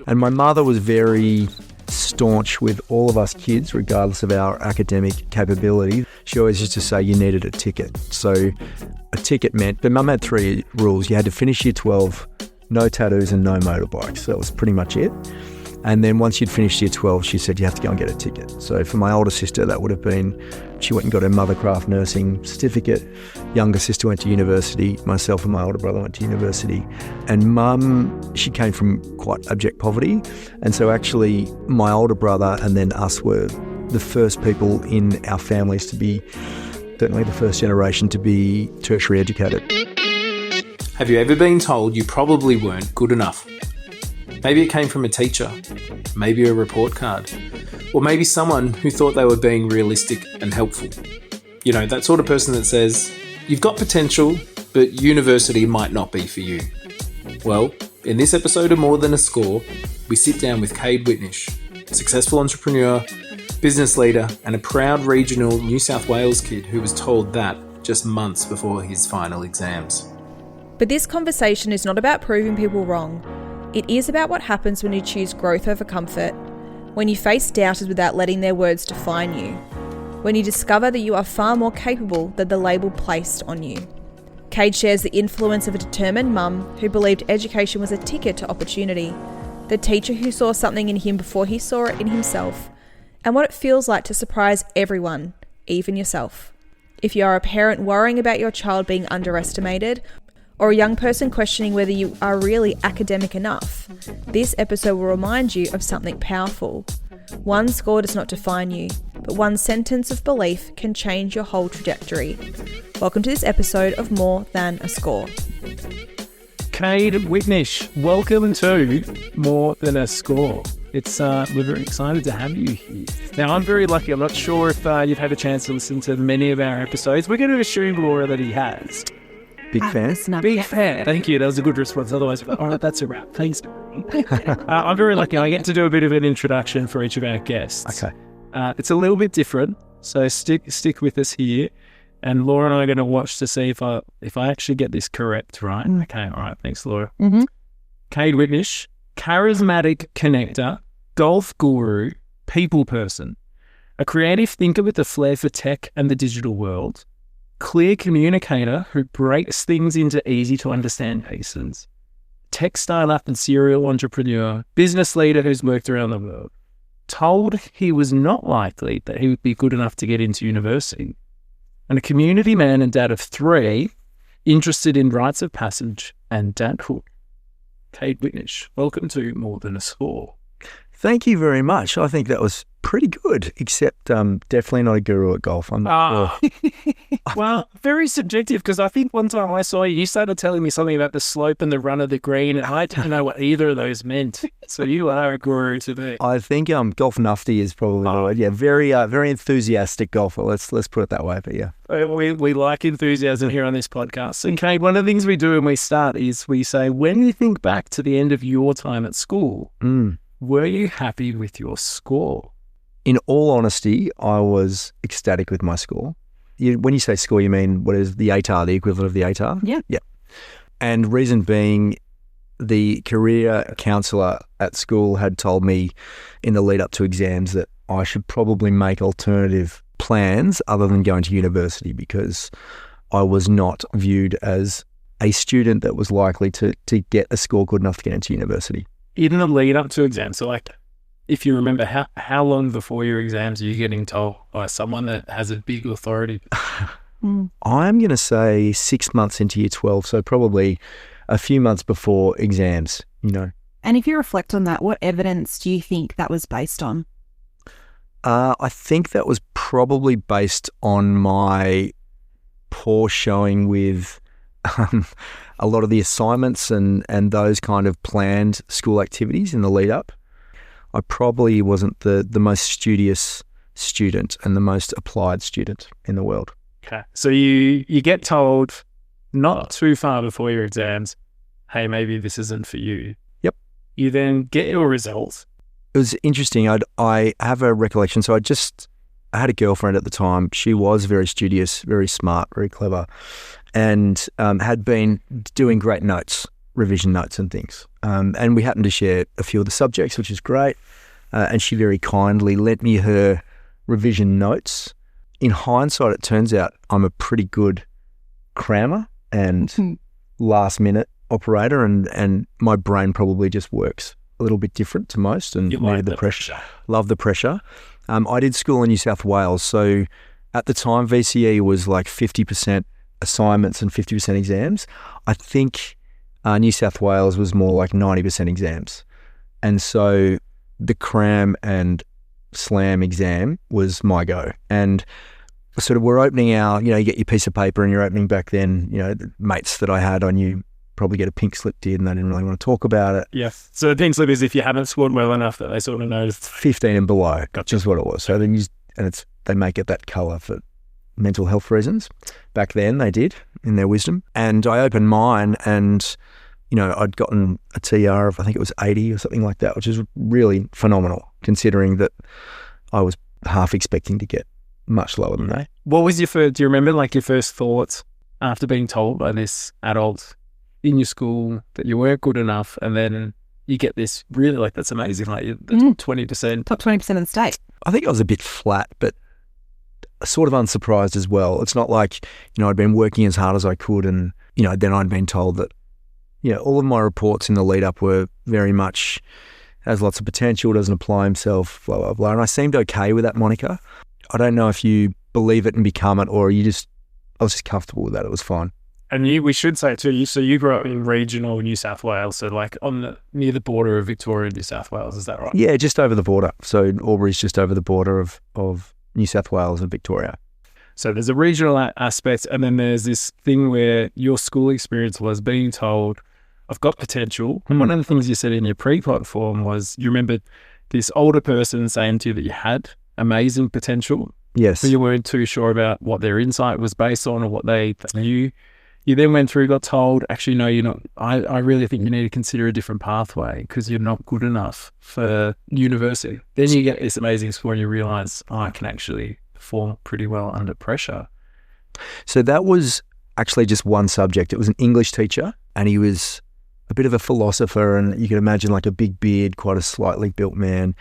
And my mother was very staunch with all of us kids, regardless of our academic capability. She always used to say you needed a ticket. So a ticket meant, but Mum had 3 rules. You had to finish year 12, no tattoos and no motorbikes. So that was pretty much it. And then once you'd finished year 12, she said you have to go and get a ticket. So for my older sister, that would have been, she went and got her mothercraft nursing certificate. Younger sister went to university. Myself and my older brother went to university. And Mum, she came from quite abject poverty. And so actually my older brother and then us were the first people in our families to be, certainly the first generation to be tertiary educated. Have you ever been told you probably weren't good enough? Maybe it came from a teacher, maybe a report card, or maybe someone who thought they were being realistic and helpful. You know, that sort of person that says, you've got potential, but university might not be for you. Well, in this episode of More Than a Score, we sit down with Cade Witnish, a successful entrepreneur, business leader, and a proud regional New South Wales kid who was told that just months before his final exams. But this conversation is not about proving people wrong. It is about what happens when you choose growth over comfort, when you face doubters without letting their words define you, when you discover that you are far more capable than the label placed on you. Cade shares the influence of a determined mum who believed education was a ticket to opportunity, the teacher who saw something in him before he saw it in himself, and what it feels like to surprise everyone, even yourself. If you are a parent worrying about your child being underestimated, or a young person questioning whether you are really academic enough, this episode will remind you of something powerful. One score does not define you, but one sentence of belief can change your whole trajectory. Welcome to this episode of More Than a Score. Cade Witnish, welcome to More Than a Score. We're very excited to have you here. Now, I'm very lucky. I'm not sure if you've had a chance to listen to many of our episodes. We're going to assume, Laura, that he has. Big fan? Big fan. Thank you. That was a good response. Otherwise, all right, that's a wrap. Thanks. I'm very lucky. I get to do a bit of an introduction for each of our guests. Okay. It's a little bit different, so stick with us here. And Laura and I are going to watch to see if I actually get this correct, right? Okay. All right. Thanks, Laura. Mm-hmm. Cade Witnish, charismatic connector, golf guru, people person, a creative thinker with a flair for tech and the digital world, clear communicator who breaks things into easy to understand pieces, tech startup and serial entrepreneur, business leader who's worked around the world, told he was not likely that he would be good enough to get into university, and a community man and dad of 3, interested in rites of passage and dadhood. Cade Witnish, welcome to More Than a Score. Thank you very much. I think that was pretty good, except definitely not a guru at golf. I'm not sure. Well, very subjective, because I think one time I saw you started telling me something about the slope and the run of the green, and I didn't know what either of those meant. So you are a guru to me. I think golf nufty is probably the word. Yeah, very enthusiastic golfer. Let's put it that way. But yeah, we like enthusiasm here on this podcast. And Cade, one of the things we do when we start is we say, when you think back to the end of your time at school, were you happy with your score? In all honesty, I was ecstatic with my score. When you say score, you mean what is the ATAR, the equivalent of the ATAR? Yeah. Yeah. And reason being, the career counsellor at school had told me in the lead up to exams that I should probably make alternative plans other than going to university, because I was not viewed as a student that was likely to get a score good enough to get into university. In the lead up to exams, so like, if you remember, how long before your exams are you getting told by someone that has a big authority? I'm going to say 6 months into year 12, so probably a few months before exams, you know. And if you reflect on that, what evidence do you think that was based on? I think that was probably based on my poor showing with a lot of the assignments and those kind of planned school activities in the lead up. I probably wasn't the most studious student and the most applied student in the world. Okay. So you get told not too far before your exams, hey, maybe this isn't for you. Yep. You then get your results. It was interesting. I have a recollection. So I had a girlfriend at the time. She was very studious, very smart, very clever, and had been doing great notes revision notes and things. And we happened to share a few of the subjects, which is great. And she very kindly lent me her revision notes. In hindsight, it turns out I'm a pretty good crammer and last minute operator, and my brain probably just works a little bit different to most, and needed the pressure. Love the pressure. I did school in New South Wales, so at the time VCE was like 50% assignments and 50% exams. I think New South Wales was more like 90% exams, and so the cram and slam exam was my go. And sort of we're opening our, you get your piece of paper and you're opening back then, the mates that I had, I knew probably get a pink slip did, and they didn't really want to talk about it. Yeah. So the pink slip is if you haven't scored well enough that they sort of noticed. 15 and below, Gotcha. Just what it was. So then they make it that colour for mental health reasons. Back then they did, in their wisdom. And I opened mine and, I'd gotten a TR of, I think it was 80 or something like that, which is really phenomenal considering that I was half expecting to get much lower than that. What was do you remember like your first thoughts after being told by this adult in your school that you weren't good enough, and then you get this really, like, that's amazing, like the top 20%. Top 20% in the state. I think I was a bit flat, but sort of unsurprised as well. It's not like, I'd been working as hard as I could and, then I'd been told that, all of my reports in the lead up were very much has lots of potential, doesn't apply himself, blah, blah, blah. And I seemed okay with that moniker. I don't know if you believe it and become it, or I was just comfortable with that. It was fine. And we should say too, so you grew up in regional New South Wales, so like near the border of Victoria and New South Wales, is that right? Yeah, just over the border. So Albury's just over the border of New South Wales and Victoria. So there's a regional aspect, and then there's this thing where your school experience was being told, I've got potential. And one of the things you said in your pre-plot form was you remembered this older person saying to you that you had amazing potential. Yes. But you weren't too sure about what their insight was based on or what they knew. You then went through, got told, actually, no, you're not. I really think you need to consider a different pathway because you're not good enough for university. Then you get this amazing score and you realise, I can actually perform pretty well under pressure. So that was actually just one subject. It was an English teacher, and he was a bit of a philosopher, and you can imagine like a big beard, quite a slightly built man.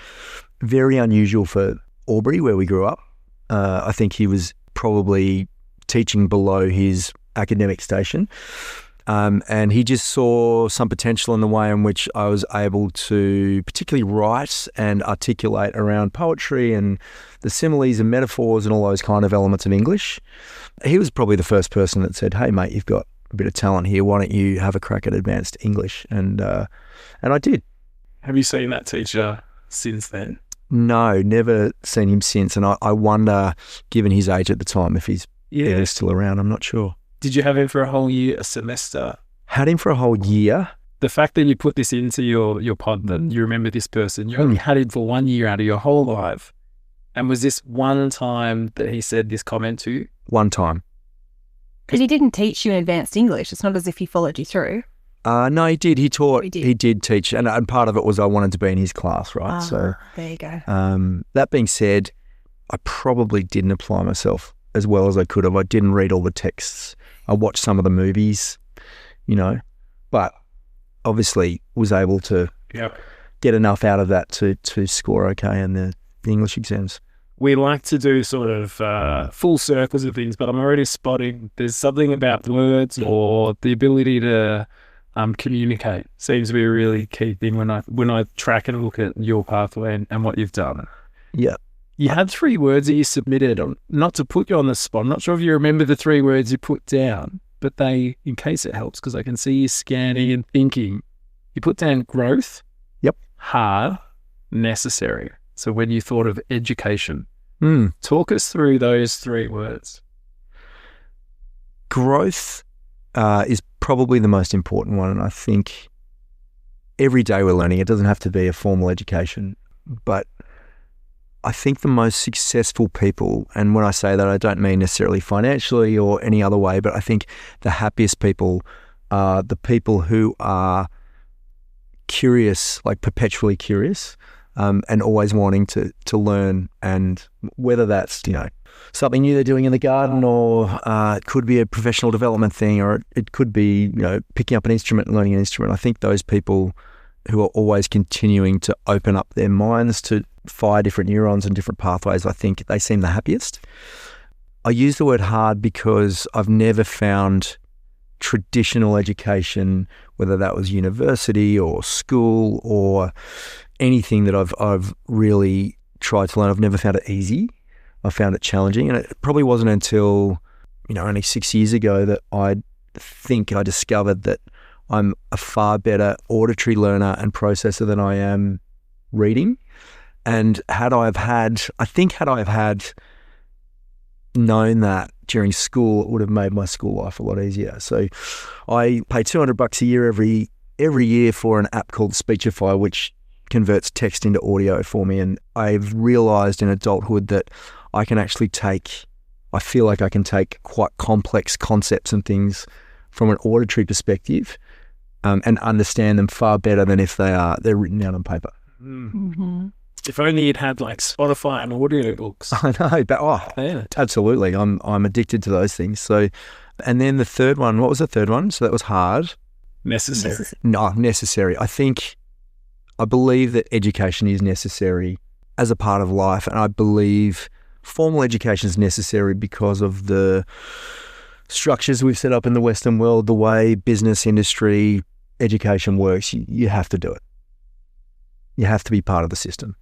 Very unusual for Albury, where we grew up. I think he was probably teaching below his academic station. And he just saw some potential in the way in which I was able to particularly write and articulate around poetry and the similes and metaphors and all those kind of elements of English. He was probably the first person that said, hey, mate, you've got a bit of talent here. Why don't you have a crack at advanced English? And I did. Have you seen that teacher since then? No, never seen him since. And I wonder, given his age at the time, if he's still around. I'm not sure. Did you have him for a whole year, a semester? Had him for a whole year. The fact that you put this into your pod, that you remember this person, you only had him for 1 year out of your whole life. And was this one time that he said this comment to you? One time. Because he didn't teach you in advanced English. It's not as if he followed you through. No, he did. He taught. He did teach. And part of it was I wanted to be in his class, right? So there you go. That being said, I probably didn't apply myself as well as I could have. I didn't read all the texts. I watched some of the movies, but obviously was able to get enough out of that to score okay in the English exams. We like to do sort of full circles of things, but I'm already spotting there's something about words or the ability to communicate seems to be a really key thing when I track and look at your pathway and what you've done. Yeah. You had 3 words that you submitted, not to put you on the spot. I'm not sure if you remember the 3 words you put down, but they, in case it helps, because I can see you scanning and thinking, you put down growth, hard, necessary. So when you thought of education, talk us through those 3 words. Growth is probably the most important one, and I think every day we're learning. It doesn't have to be a formal education, but I think the most successful people, and when I say that, I don't mean necessarily financially or any other way, but I think the happiest people are the people who are curious, like perpetually curious, and always wanting to learn. And whether that's, something new they're doing in the garden, or it could be a professional development thing, or it could be, picking up an instrument and learning an instrument. I think those people who are always continuing to open up their minds to fire different neurons and different pathways, I think they seem the happiest. I use the word hard because I've never found traditional education, whether that was university or school or anything that I've really tried to learn, I've never found it easy. I found it challenging. And it probably wasn't until, only 6 years ago that I think I discovered that I'm a far better auditory learner and processor than I am reading. And had I have had known that during school, it would have made my school life a lot easier. So I pay $200 a year every year for an app called Speechify, which converts text into audio for me. And I've realized in adulthood that I feel like I can take quite complex concepts and things from an auditory perspective, and understand them far better than if they're written down on paper. Mm-hmm. If only you'd had like Spotify and audiobooks. I know, but absolutely. I'm addicted to those things. So, and then the third one, what was the third one? So that was hard. Necessary. No, necessary. I believe that education is necessary as a part of life, and I believe formal education is necessary because of the structures we've set up in the Western world, the way business, industry, education works. You have to do it. You have to be part of the system.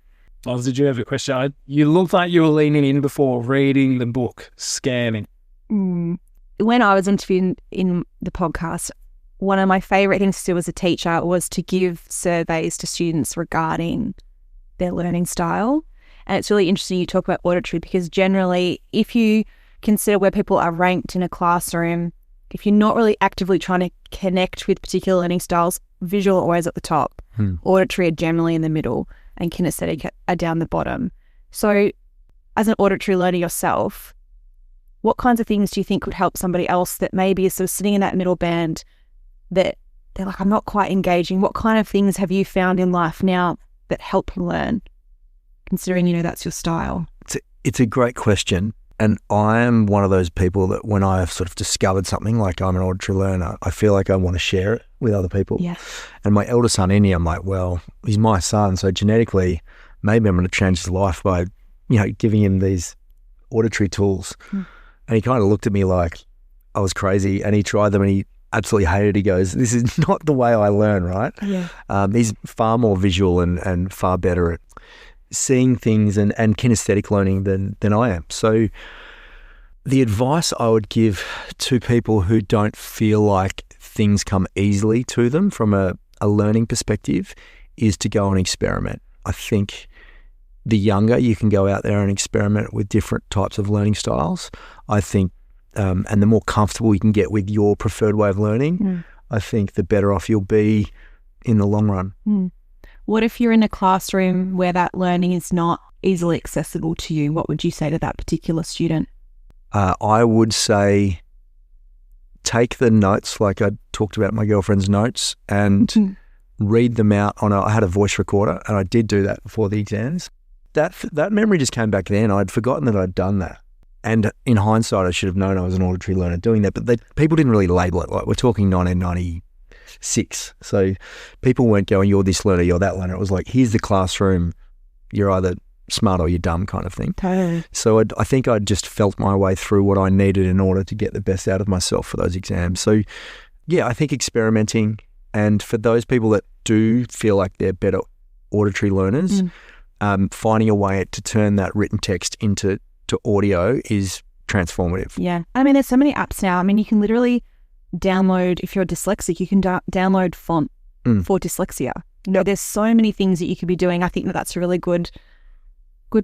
Oz, did you have a question? You looked like you were leaning in before reading the book, scanning. When I was interviewed in the podcast, one of my favourite things to do as a teacher was to give surveys to students regarding their learning style. And it's really interesting you talk about auditory, because generally, if you consider where people are ranked in a classroom, if you're not really actively trying to connect with particular learning styles, visual are always at the top, auditory are generally in the middle, and kinesthetic are down the bottom. So as an auditory learner yourself, what kinds of things do you think could help somebody else that maybe is sort of sitting in that middle band that they're like, I'm not quite engaging? What kind of things have you found in life now that help you learn, considering, that's your style? It's a great question. And I am one of those people that when I've sort of discovered something, like I'm an auditory learner, I feel like I want to share it with other people. Yeah. And my eldest son, Innie, I'm like, well, he's my son, so genetically, maybe I'm going to change his life by, giving him these auditory tools. And he kind of looked at me like I was crazy, and he tried them and he absolutely hated it. He goes, this is not the way I learn, right? Yeah. He's far more visual and far better at seeing things and kinesthetic learning than I am. So the advice I would give to people who don't feel like things come easily to them from a learning perspective is to go and experiment. I think the younger you can go out there and experiment with different types of learning styles, I think, and the more comfortable you can get with your preferred way of learning, I think the better off you'll be in the long run. What if you're in a classroom where that learning is not easily accessible to you? What would you say to that particular student? I would say take the notes, like I talked about my girlfriend's notes, and read them out I had a voice recorder, and I did do that before the exams. That memory just came back then. I'd forgotten that I'd done that. And in hindsight, I should have known I was an auditory learner doing that, but people didn't really label it. Like, we're talking 1996. So people weren't going, you're this learner, you're that learner. It was like, here's the classroom. You're either smart or you're dumb, kind of thing. Totally. So I think I just felt my way through what I needed in order to get the best out of myself for those exams. So yeah, I think experimenting, and for those people that do feel like they're better auditory learners, finding a way to turn that written text into audio is transformative. Yeah. I mean, there's so many apps now. I mean, you can literally download, if you're dyslexic, you can download font for dyslexia. There's so many things that you could be doing. I think that's a really good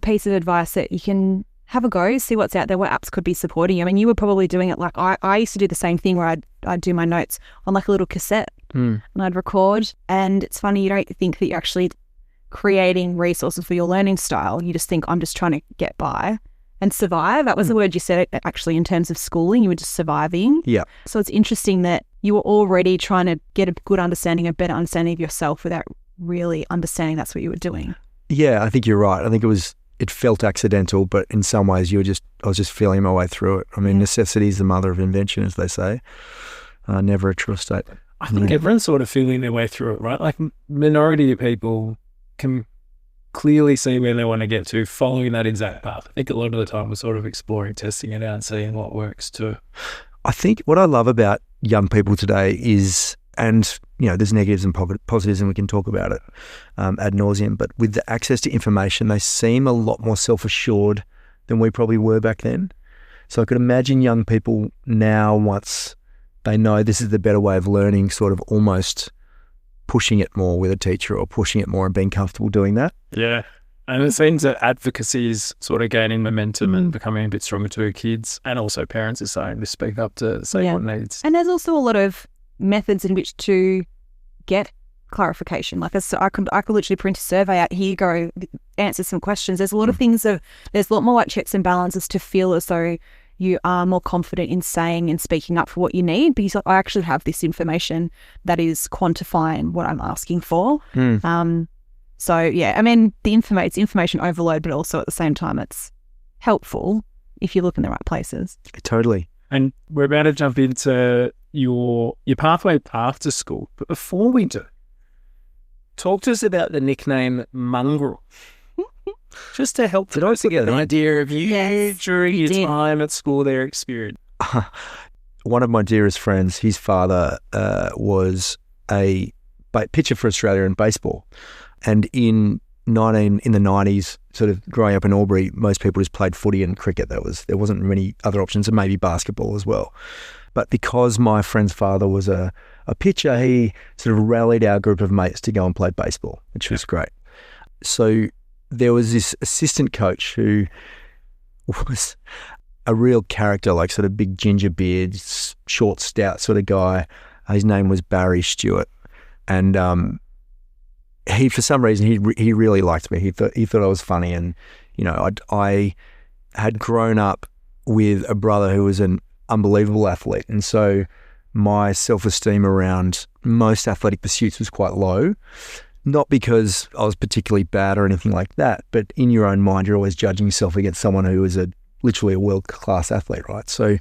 piece of advice, that you can have a go, see what's out there, what apps could be supporting you. I mean, you were probably doing it like I used to do the same thing, where I'd do my notes on like a little cassette and I'd record. And it's funny, you don't think that you're actually creating resources for your learning style. You just think, I'm just trying to get by and survive. That was the word you said actually in terms of schooling. You were just surviving. Yeah. So it's interesting that you were already trying to get a good understanding, a better understanding of yourself without really understanding that's what you were doing. Yeah, I think you're right. I think it felt accidental, but in some ways I was just feeling my way through it. I mean, necessity is the mother of invention, as they say. Never a true statement. I think everyone's sort of feeling their way through it, right? Like minority of people can clearly see where they want to get to following that exact path. I think a lot of the time we're sort of exploring, testing it out and seeing what works too. I think what I love about young people today is, and there's negatives and positives, and we can talk about it ad nauseum, but with the access to information, they seem a lot more self-assured than we probably were back then. So I could imagine young people now, once they know this is the better way of learning, sort of almost pushing it more with a teacher or pushing it more and being comfortable doing that. Yeah. And it seems that advocacy is sort of gaining momentum and becoming a bit stronger to kids, and also parents are starting to speak up to say what needs. And there's also a lot of methods in which to get clarification. Like I could literally print a survey out, here you go, answer some questions. There's a lot of things there's a lot more like checks and balances to feel as though you are more confident in saying and speaking up for what you need, because I actually have this information that is quantifying what I'm asking for. So yeah, I mean, it's information overload, but also at the same time it's helpful if you look in the right places. Totally. And we're about to jump into your pathway after school. But before we do, talk to us about the nickname Mongrel. Just to help to get an idea of you during your time at school, their experience. One of my dearest friends, his father was a pitcher for Australia in baseball. And in the 90s, sort of growing up in Albury, most people just played footy and cricket. There wasn't many other options, and maybe basketball as well. But because my friend's father was a pitcher, he sort of rallied our group of mates to go and play baseball, which was great. So there was this assistant coach who was a real character, like sort of big ginger beard, short, stout sort of guy. His name was Barry Stewart. And he, for some reason, he really liked me. He thought I was funny, and I had grown up with a brother who was an unbelievable athlete, and so my self-esteem around most athletic pursuits was quite low. Not because I was particularly bad or anything like that, but in your own mind, you're always judging yourself against someone who is literally a world-class athlete, right? So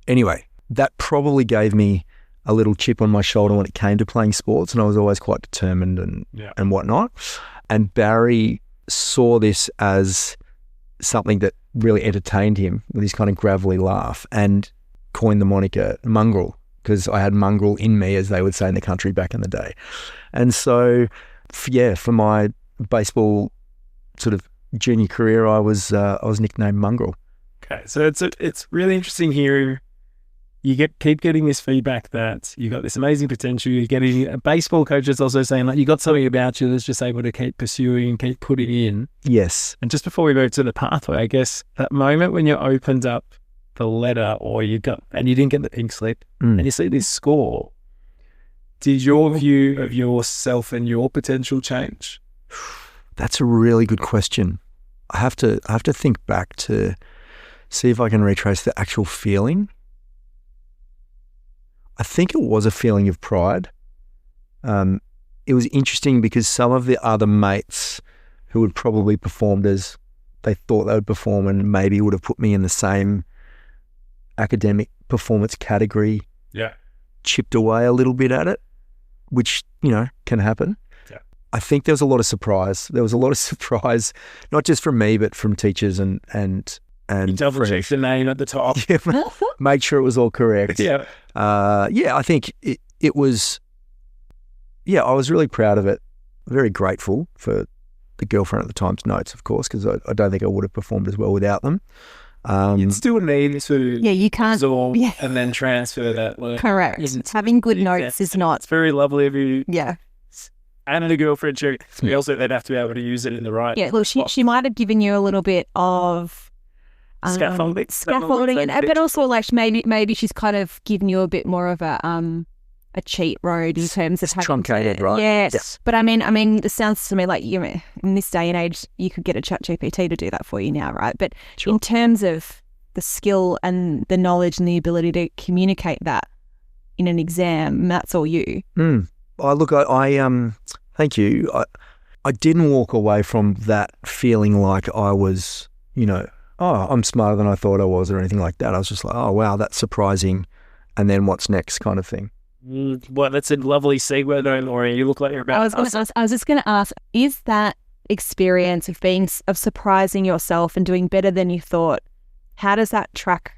anyway, that probably gave me a little chip on my shoulder when it came to playing sports, and I was always quite determined and whatnot. And Barry saw this as something that really entertained him with his kind of gravelly laugh, and coined the moniker Mongrel, because I had mongrel in me, as they would say in the country back in the day. And so, for my baseball sort of junior career, I was nicknamed Mongrel. Okay, so it's really interesting hearing. You keep getting this feedback that you got this amazing potential. You're getting a baseball coach is also saying like you got something about you that's just able to keep pursuing, keep putting in. Yes. And just before we move to the pathway, I guess that moment when you opened up the letter, or you didn't get the pink slip, and you see this score, did your view of yourself and your potential change? That's a really good question. I have to think back to see if I can retrace the actual feeling. I think it was a feeling of pride. It was interesting because some of the other mates who had probably performed as they thought they would perform, and maybe would have put me in the same academic performance category, chipped away a little bit at it, which, can happen. Yeah. I think there was a lot of surprise. Not just from me, but from teachers and you double check the name at the top. Yeah, make sure it was all correct. I think it was. Yeah, I was really proud of it. Very grateful for the girlfriend at the time's notes, of course, because I don't think I would have performed as well without them. You still need to you can't absorb and then transfer that. Correct. Having good notes is not. It's very lovely of you. Yeah. And a girlfriend, we also then have to be able to use it in the right. Yeah, look, she might have given you a little bit of scaffolding, but also like maybe she's kind of given you a bit more of a cheat road in terms of having truncated, right? Yes. But I mean, it sounds to me like in this day and age, you could get a ChatGPT to do that for you now, right? But in terms of the skill and the knowledge and the ability to communicate that in an exam, that's all you. Look, I thank you. I didn't walk away from that feeling like I was, oh, I'm smarter than I thought I was or anything like that. I was just like, oh, wow, that's surprising. And then what's next kind of thing. Well, that's a lovely segue, though, Laurie. You look like you're about I was just going to ask, is that experience of surprising yourself and doing better than you thought, how does that track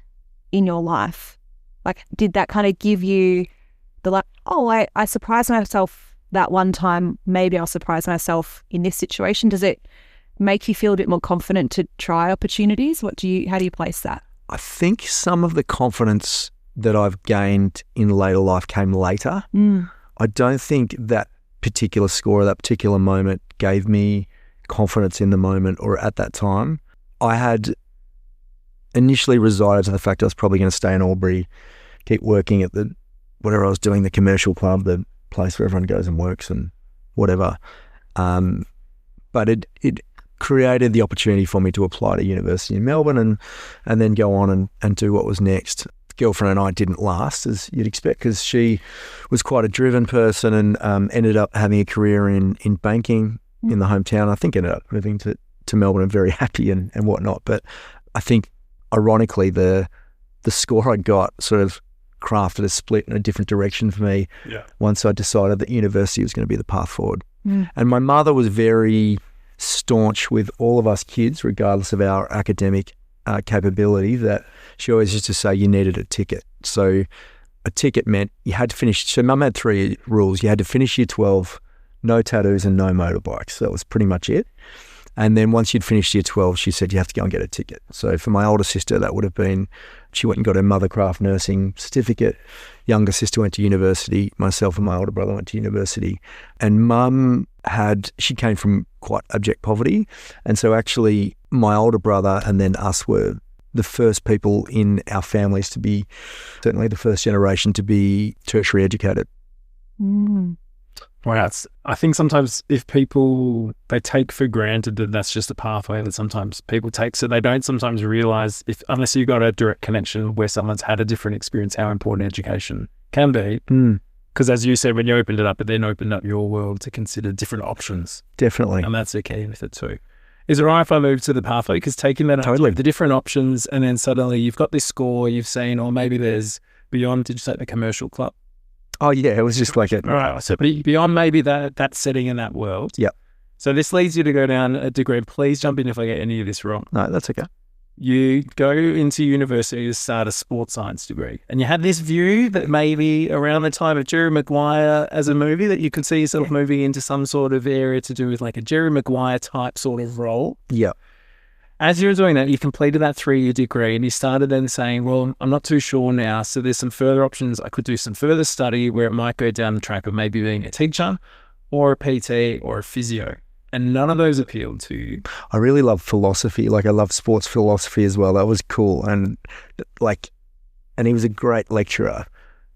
in your life? Like, did that kind of give you the I surprised myself that one time, maybe I'll surprise myself in this situation? Does it make you feel a bit more confident to try opportunities? How do you place that? I think some of the confidence that I've gained in later life came later. I don't think that particular score, that particular moment gave me confidence in the moment or at that time. I had initially resided to the fact I was probably going to stay in Albury, keep working at whatever I was doing, the commercial club, the place where everyone goes and works and whatever. But it created the opportunity for me to apply to university in Melbourne and then go on and do what was next. Girlfriend and I didn't last, as you'd expect, because she was quite a driven person and ended up having a career in banking in the hometown. I think ended up moving to Melbourne and very happy and whatnot. But I think, ironically, the score I got sort of crafted a split in a different direction for me once I decided that university was going to be the path forward. And my mother was very staunch with all of us kids, regardless of our academic capability, that she always used to say you needed a ticket. So a ticket meant you had to finish. So Mum had 3 rules. You had to finish year 12, no tattoos and no motorbikes. That was pretty much it. And then once you'd finished year 12, she said you have to go and get a ticket. So for my older sister, that would have been, she went and got her mothercraft nursing certificate. Younger sister went to university. Myself and my older brother went to university. And Mum she came from quite abject poverty. And so actually my older brother and then us were the first people in our families to be, certainly the first generation to be tertiary educated. Wow. I think sometimes if people, they take for granted that that's just a pathway that sometimes people take, so they don't sometimes realise, unless you've got a direct connection where someone's had a different experience, how important education can be. Because as you said, when you opened it up, it then opened up your world to consider different options. Definitely. And that's the key with it too. Is it right if I move to the pathway? Because taking that totally, the different options, and then suddenly you've got this score, you've seen, or maybe there's beyond, did you say the commercial club? Oh yeah, it was just like it. All right, so beyond maybe that setting in that world. Yep. So this leads you to go down a degree. Please jump in if I get any of this wrong. No, that's okay. You go into university to start a sports science degree, and you had this view that maybe around the time of Jerry Maguire as a movie, that you could see yourself moving into some sort of area to do with like a Jerry Maguire type sort of role. Yeah. As you were doing that, you completed that 3-year degree, and you started then saying, well, I'm not too sure now, so there's some further options. I could do some further study where it might go down the track of maybe being a teacher or a PT or a physio. And none of those appealed to you. I really love philosophy. Like, I love sports philosophy as well. That was cool. And he was a great lecturer.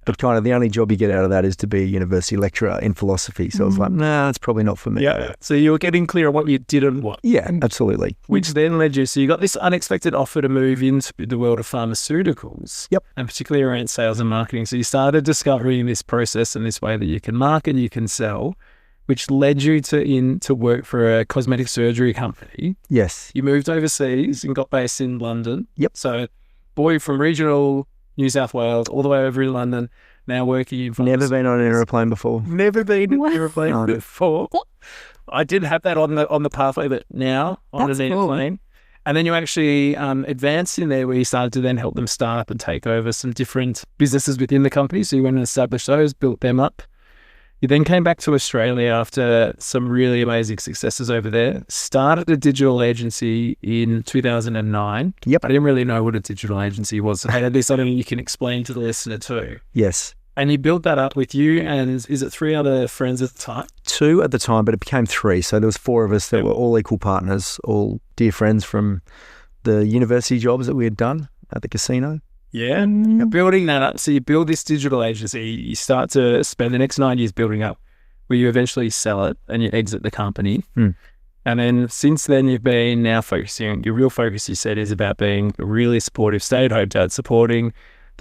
But kind of the only job you get out of that is to be a university lecturer in philosophy. So I was like, nah, it's probably not for me. Yeah. So you were getting clear on what you did and what. Yeah, absolutely. Which then led you, so you got this unexpected offer to move into the world of pharmaceuticals. Yep. And particularly around sales and marketing. So you started discovering this process and this way that you can market, you can sell, which led you to work for a cosmetic surgery company. Yes. You moved overseas and got based in London. Yep. So boy from regional New South Wales all the way over in London, now working in Never been on an aeroplane before. Never been on an aeroplane before. I did have that on the pathway, but now on an aeroplane. And then you actually advanced in there where you started to then help them start up and take over some different businesses within the company. So you went and established those, built them up. You then came back to Australia after some really amazing successes over there, started a digital agency in 2009. Yep. I didn't really know what a digital agency was. So that'd be something you can explain to the listener too. Yes. And you built that up with you and is it 3 other friends at the time? 2 at the time, but it became 3. So there was 4 of us that were all equal partners, all dear friends from the university jobs that we had done at the casino. Yeah, building that up. So you build this digital agency, you start to spend the next 9 years building up, where you eventually sell it and you exit the company. And then since then you've been now focusing, your real focus you said is about being a really supportive stay-at-home dad, supporting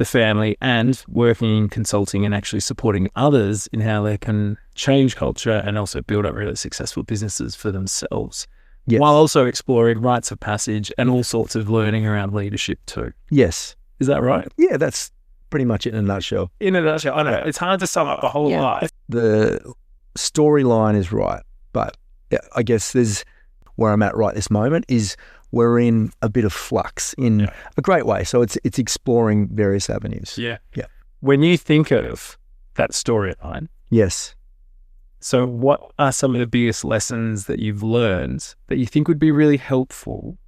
the family and working in consulting and actually supporting others in how they can change culture and also build up really successful businesses for themselves. Yes. While also exploring rites of passage and all sorts of learning around leadership too. Yes. Is that right? Yeah, that's pretty much it in a nutshell. In a nutshell, I know it's hard to sum up the whole life. The storyline is right, but I guess there's where I'm at right this moment is we're in a bit of flux in a great way. So it's exploring various avenues. Yeah. Yeah. When you think of that storyline, yes. So what are some of the biggest lessons that you've learned that you think would be really helpful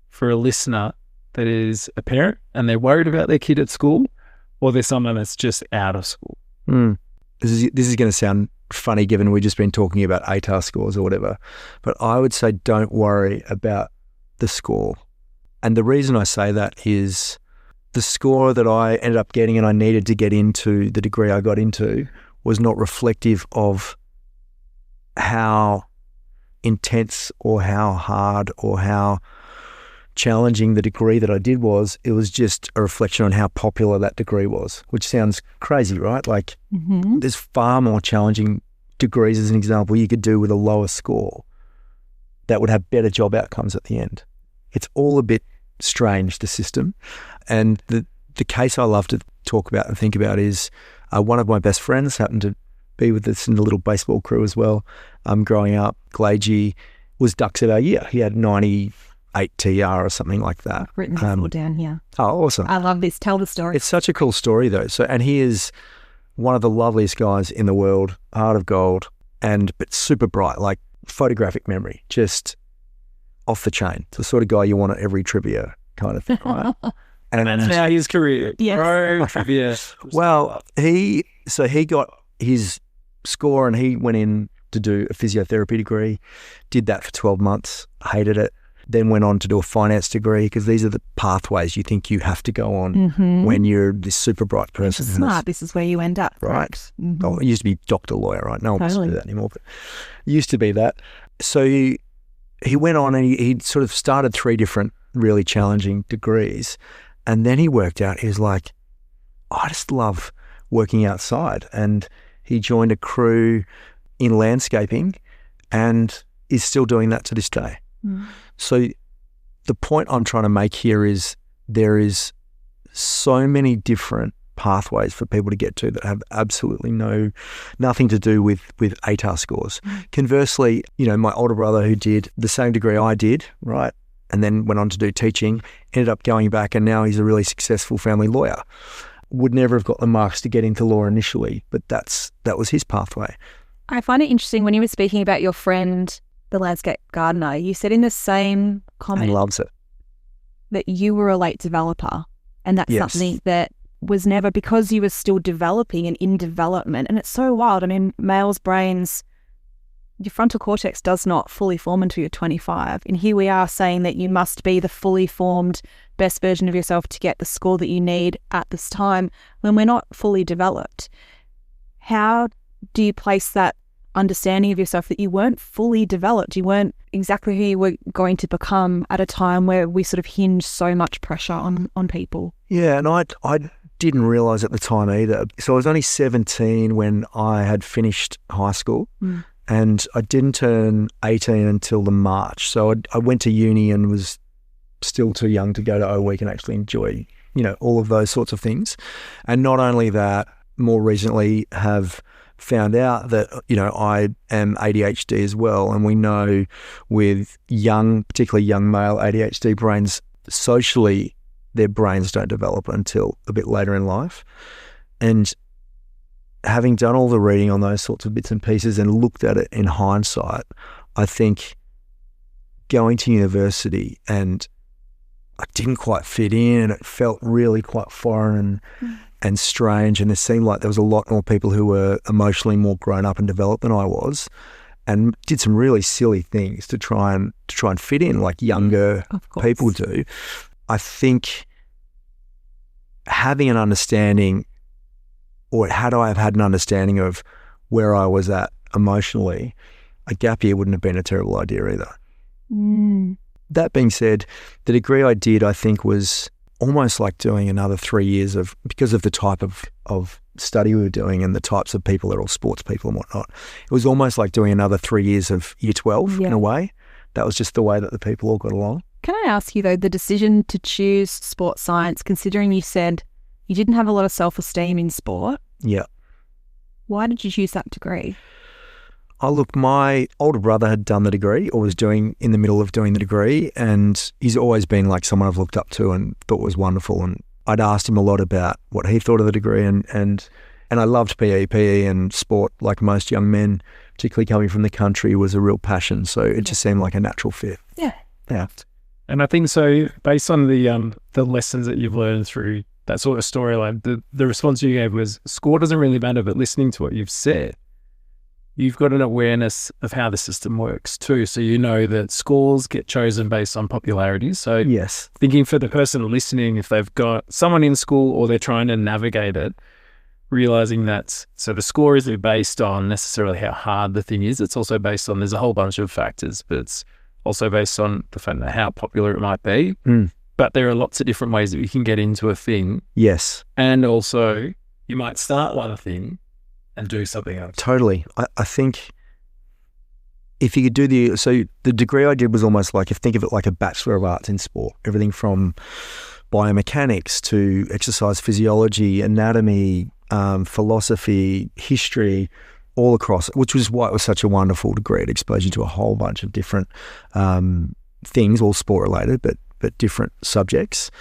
for a listener that is a parent and they're worried about their kid at school, or there's someone that's just out of school? This is going to sound funny given we've just been talking about ATAR scores or whatever, but I would say don't worry about the score. And the reason I say that is the score that I ended up getting and I needed to get into the degree I got into was not reflective of how intense or how hard or how challenging the degree that I did was. It was just a reflection on how popular that degree was, which sounds crazy, right? Like there's far more challenging degrees, as an example, you could do with a lower score that would have better job outcomes at the end. It's all a bit strange, the system. And the case I love to talk about and think about is one of my best friends happened to be with us in the little baseball crew as well. Growing up, Glagey was Ducks of our year. He had 98 TR or something like that. I've written this all down here. Oh, awesome. I love this. Tell the story. It's such a cool story though. And he is one of the loveliest guys in the world, heart of gold, but super bright, like photographic memory, just off the chain. It's the sort of guy you want at every trivia kind of thing, right? And that's now his career. Yes. Pro trivia. Well, he got his score and he went in to do a physiotherapy degree, did that for 12 months, hated it, then went on to do a finance degree because these are the pathways you think you have to go on when you're this super bright person. Smart. This is where you end up. Right. Oh, it used to be doctor, lawyer, right? No one wants to do that anymore, but it used to be that. So he went on and he sort of started 3 different really challenging degrees. And then he worked out, he was like, I just love working outside. And he joined a crew in landscaping and is still doing that to this day. So the point I'm trying to make here is there is so many different pathways for people to get to that have absolutely nothing to do with ATAR scores. Conversely, my older brother who did the same degree I did, right, and then went on to do teaching, ended up going back and now he's a really successful family lawyer. Would never have got the marks to get into law initially, but that was his pathway. I find it interesting when you were speaking about your friend, the landscape gardener, you said in the same comment And loves it. that you were a late developer, and that's something that was never, because you were still developing and in development. And it's so wild. I mean, males' brains, your frontal cortex does not fully form until you're 25. And here we are saying that you must be the fully formed best version of yourself to get the score that you need at this time when we're not fully developed. How do you place that understanding of yourself that you weren't fully developed, you weren't exactly who you were going to become at a time where we sort of hinge so much pressure on people? Yeah, and I didn't realise at the time either. So I was only 17 when I had finished high school and I didn't turn 18 until the March. So I went to uni and was still too young to go to O Week and actually enjoy, all of those sorts of things. And not only that, more recently have found out that, I am ADHD as well. And we know with particularly young male ADHD brains, socially, their brains don't develop until a bit later in life. And having done all the reading on those sorts of bits and pieces and looked at it in hindsight, I think going to university and I didn't quite fit in and it felt really quite foreign and strange, and it seemed like there was a lot more people who were emotionally more grown up and developed than I was, and did some really silly things to try and fit in like younger people do. I think having an understanding, or had I have had an understanding of where I was at emotionally, a gap year wouldn't have been a terrible idea either. That being said, the degree I did, I think, was almost like doing another 3 years of, because of the type of study we were doing and the types of people that are all sports people and whatnot, it was almost like doing another 3 years of year 12 in a way. That was just the way that the people all got along. Can I ask you, though, the decision to choose sports science, considering you said you didn't have a lot of self-esteem in sport? Yeah. Why did you choose that degree? Oh, look, my older brother had done the degree, or was in the middle of doing the degree, and he's always been like someone I've looked up to and thought was wonderful. And I'd asked him a lot about what he thought of the degree, and I loved PE and sport, like most young men, particularly coming from the country, was a real passion. So it just seemed like a natural fit. Yeah. Yeah. And I think so, based on the lessons that you've learned through that sort of storyline, the response you gave was, score doesn't really matter, but listening to what you've said, you've got an awareness of how the system works too. So you know that scores get chosen based on popularity. So yes, thinking for the person listening, if they've got someone in school or they're trying to navigate it, realizing that, so the score isn't based on necessarily how hard the thing is. It's also based on, there's a whole bunch of factors, but it's also based on the fact that how popular it might be. But there are lots of different ways that you can get into a thing. Yes. And also you might start one thing and do something else. Totally. I think if you could do the degree I did was almost like, think of it like a Bachelor of Arts in sport, everything from biomechanics to exercise physiology, anatomy, philosophy, history, all across, which was why it was such a wonderful degree. It exposed you to a whole bunch of different things, all sport related, but different subjects.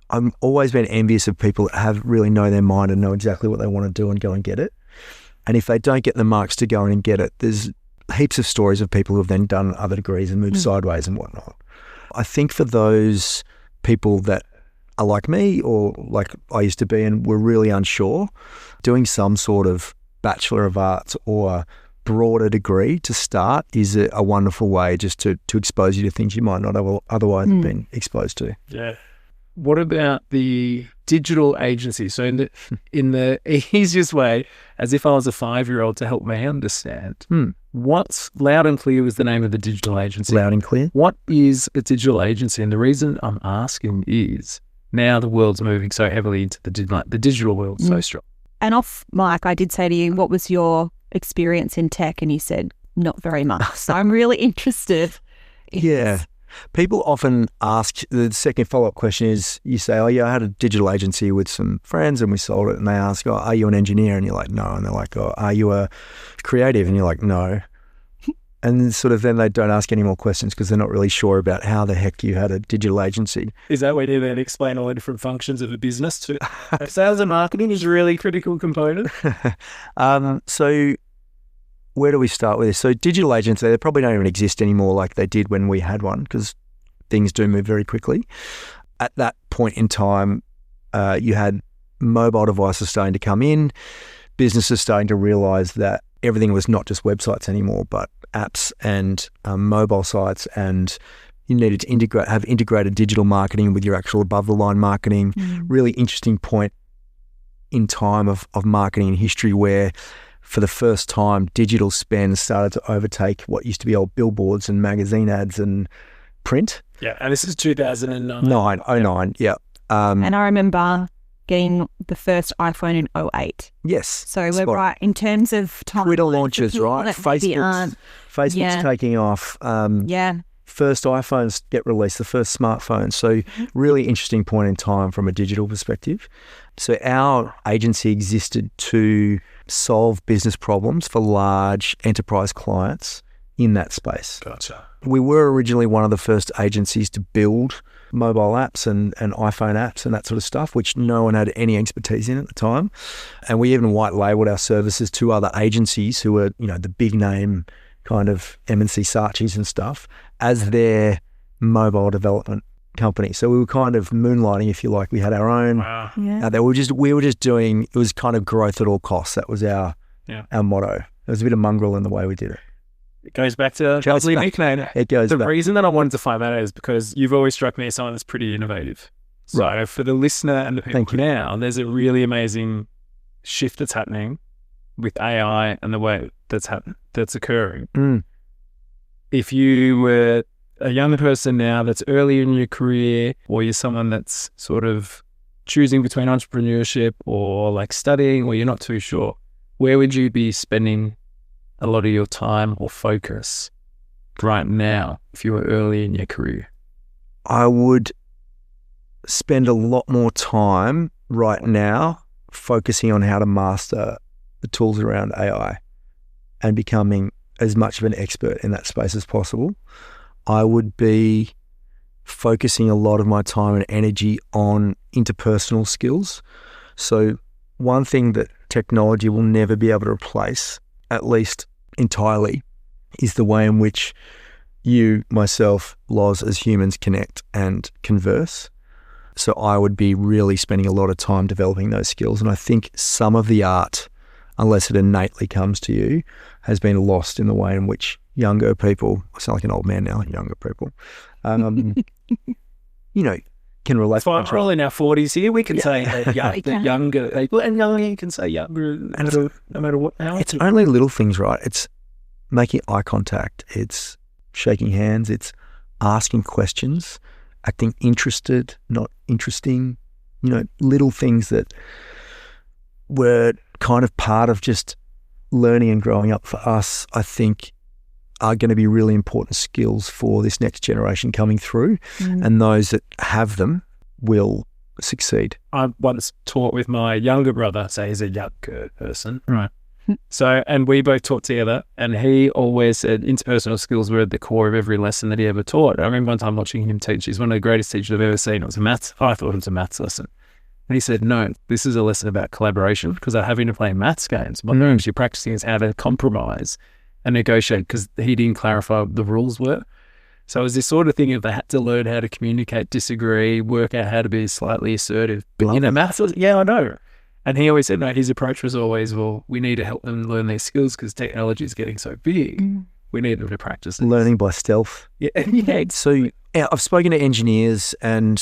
I've always been envious of people that really know their mind and know exactly what they want to do and go and get it. And if they don't get the marks to go in and get it, there's heaps of stories of people who have then done other degrees and moved sideways and whatnot. I think for those people that are like me or like I used to be and were really unsure, doing some sort of Bachelor of Arts or broader degree to start is a wonderful way just to expose you to things you might not have otherwise been exposed to. Yeah. What about the digital agency? So in the easiest way, as if I was a 5-year-old to help me understand, what's Loud and Clear was the name of the digital agency. Loud and Clear. What is a digital agency? And the reason I'm asking is now the world's moving so heavily into the digital world so strong. And off mic, I did say to you, what was your experience in tech? And you said, not very much. So I'm really interested in this. People often ask, the second follow-up question is, you say, oh yeah, I had a digital agency with some friends and we sold it. And they ask, oh, are you an engineer? And you're like, no. And they're like, oh, are you a creative? And you're like, no. And sort of then they don't ask any more questions because they're not really sure about how the heck you had a digital agency. Is that where you then explain all the different functions of a business too? Sales and marketing is a really critical component. So where do we start with this? So digital agents, they probably don't even exist anymore like they did when we had one because things do move very quickly. At that point in time, you had mobile devices starting to come in, businesses starting to realise that everything was not just websites anymore, but apps and mobile sites, and you needed to have integrated digital marketing with your actual above-the-line marketing. Really interesting point in time of marketing and history where for the first time, digital spend started to overtake what used to be old billboards and magazine ads and print. Yeah, and this is 2009. 09, yeah. And I remember getting the first iPhone in 08. Yes. So we're right in terms of time. Twitter launches, right? Facebook's taking off. First iPhones get released, the first smartphones. So really interesting point in time from a digital perspective. So our agency existed to solve business problems for large enterprise clients in that space. Gotcha. We were originally one of the first agencies to build mobile apps and iPhone apps and that sort of stuff, which no one had any expertise in at the time. And we even white labeled our services to other agencies who were, the big name kind of M&C Saatchis and stuff as their mobile development company. So we were kind of moonlighting, if you like. We had our own. Wow. Yeah. We were just doing, it was kind of growth at all costs. That was our motto. There was a bit of mongrel in the way we did it. It goes back to Chelsea nickname. It goes The back. reason that I wanted to find that out is because you've always struck me as someone that's pretty innovative. So for the listener and the people now, there's a really amazing shift that's happening with AI and the way that's occurring. If you were a young person now that's early in your career, or you're someone that's sort of choosing between entrepreneurship or like studying, or you're not too sure, where would you be spending a lot of your time or focus right now if you were early in your career? I would spend a lot more time right now focusing on how to master the tools around AI and becoming as much of an expert in that space as possible. I would be focusing a lot of my time and energy on interpersonal skills. So one thing that technology will never be able to replace, at least entirely, is the way in which you, myself, Loz, as humans connect and converse. So I would be really spending a lot of time developing those skills. And I think some of the art, unless it innately comes to you, has been lost in the way in which younger people, I sound like an old man now, younger people, can relate. It's fine, we're all in our 40s here. We can say younger people, and younger you can say younger, no matter what. It's only little things, right? It's making eye contact. It's shaking hands. It's asking questions, acting interested, not interesting. Little things that were kind of part of just learning and growing up for us, I think, are going to be really important skills for this next generation coming through. And those that have them will succeed. I once taught with my younger brother, so he's a younger person. Right. So, and we both taught together, and he always said interpersonal skills were at the core of every lesson that he ever taught. I remember one time watching him teach. He's one of the greatest teachers I've ever seen. It was I thought it was a maths lesson. And he said, no, this is a lesson about collaboration, because they're having to play maths games. One of the things you're practicing is how to compromise and negotiate, because he didn't clarify what the rules were. So it was this sort of thing of they had to learn how to communicate, disagree, work out how to be slightly assertive. But maths was, I know. And he always said, no, his approach was always, well, we need to help them learn these skills because technology is getting so big. We need them to practice these. Learning by stealth. Yeah. So I've spoken to engineers, and,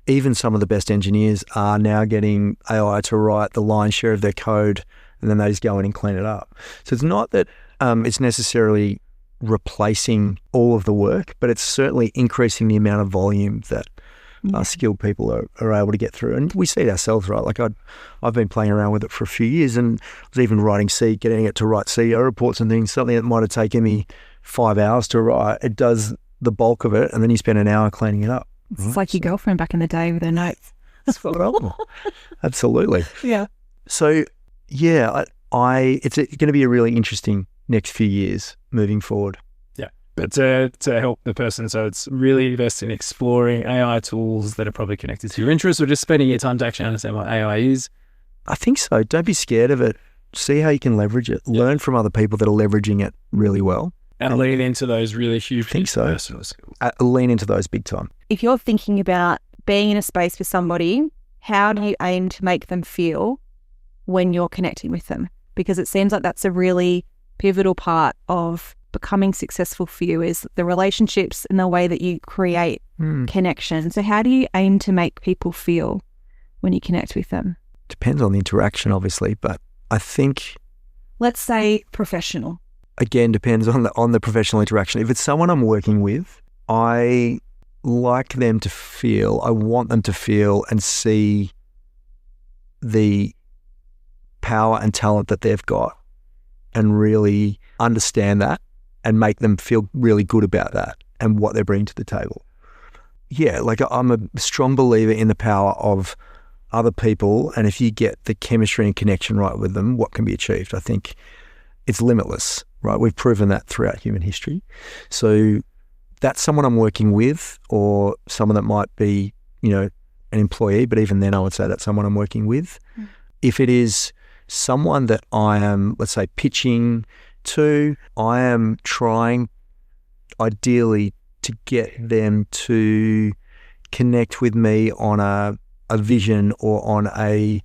even some of the best engineers are now getting AI to write the lion's share of their code, and then they just go in and clean it up. So it's not that it's necessarily replacing all of the work, but it's certainly increasing the amount of volume that skilled people are able to get through. And we see it ourselves, right? Like I've been playing around with it for a few years, and I was even getting it to write CEO reports and things, something that might have taken me 5 hours to write. It does the bulk of it, and then you spend an hour cleaning it up. It's like your girlfriend back in the day with her notes. That's phenomenal. Absolutely. Yeah. So, it's going to be a really interesting next few years moving forward. Yeah. But to help the person, so it's really invest in exploring AI tools that are probably connected to your interests, or just spending your time to actually understand what AI is. I think so. Don't be scared of it. See how you can leverage it. Learn from other people that are leveraging it really well. And lean into those really huge personal skills. Lean into those big time. If you're thinking about being in a space with somebody, how do you aim to make them feel when you're connecting with them? Because it seems like that's a really pivotal part of becoming successful for you, is the relationships and the way that you create connection. So how do you aim to make people feel when you connect with them? Depends on the interaction, obviously, but I think... Let's say professional. Again, depends on the professional interaction. If it's someone I'm working with, I want them to feel and see the power and talent that they've got, and really understand that and make them feel really good about that and what they're bringing to the table. Yeah, like I'm a strong believer in the power of other people, and if you get the chemistry and connection right with them, what can be achieved? I think it's limitless, right? We've proven that throughout human history. So that's someone I'm working with, or someone that might be, an employee, but even then I would say that's someone I'm working with. If it is someone that I am, let's say, pitching to, I am trying ideally to get them to connect with me on a vision or on a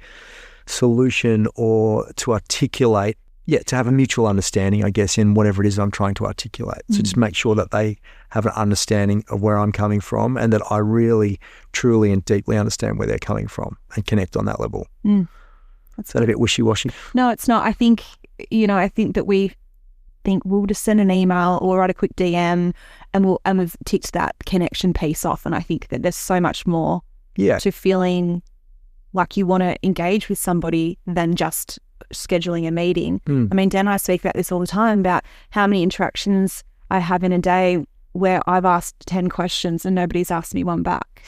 solution, or to articulate, to have a mutual understanding, I guess, in whatever it is I'm trying to articulate. So just make sure that they have an understanding of where I'm coming from, and that I really, truly and deeply understand where they're coming from and connect on that level. Is that a bit wishy-washy? No, it's not. I think, that we think we'll just send an email or write a quick DM and we've ticked that connection piece off. And I think that there's so much more to feeling like you want to engage with somebody than just scheduling a meeting. I mean, Dan and I speak about this all the time about how many interactions I have in a day where I've asked 10 questions and nobody's asked me one back.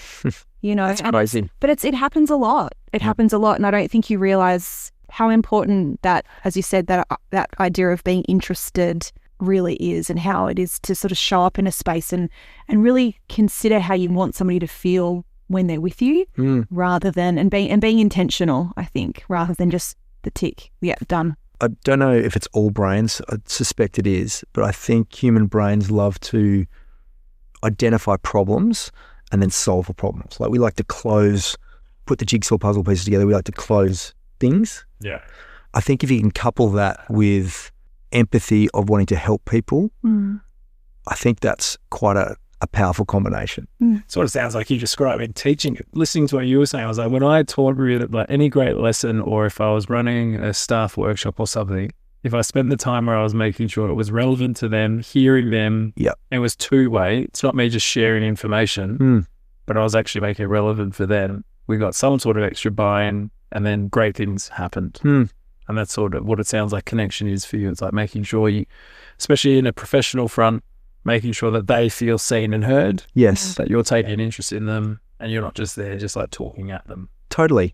You know, That's crazy. But it happens a lot. It happens a lot. And I don't think you realize how important that, as you said, that idea of being interested really is, and how it is to sort of show up in a space and really consider how you want somebody to feel when they're with you, rather than, and being intentional, I think, rather than just the tick. Yeah, done. I don't know if it's all brains. I suspect it is, but I think human brains love to identify problems and then solve the problems. Like we like to put the jigsaw puzzle pieces together. We like to close things. Yeah. I think if you can couple that with empathy of wanting to help people, I think that's quite a powerful combination. It's what it sounds like you described in teaching. Listening to what you were saying, I was like, when I taught really like any great lesson, or if I was running a staff workshop or something, if I spent the time where I was making sure it was relevant to them, hearing them, it was two-way. It's not me just sharing information, but I was actually making it relevant for them. We got some sort of extra buy-in, and then great things happened. And that's sort of what it sounds like connection is for you. It's like making sure you, especially in a professional front, making sure that they feel seen and heard. Yes. That you're taking an interest in them and you're not just there just like talking at them. Totally.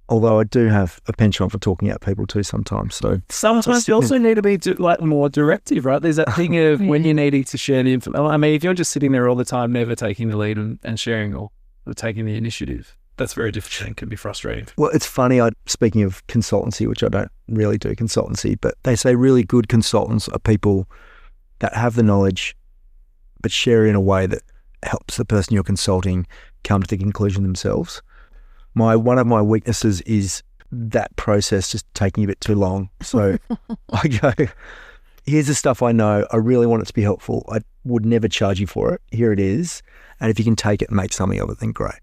Although I do have a penchant for talking at people too sometimes. So sometimes you also need to be like more directive, right? There's that thing of when you're needing to share the information. I mean, if you're just sitting there all the time, never taking the lead and sharing or taking the initiative, that's very difficult and can be frustrating. Well, it's funny, speaking of consultancy, which I don't really do consultancy, but they say really good consultants are people that have the knowledge but share it in a way that helps the person you're consulting come to the conclusion themselves. One of my weaknesses is that process just taking a bit too long. So I go, here's the stuff I know. I really want it to be helpful. I would never charge you for it. Here it is. And if you can take it and make something of it, then great.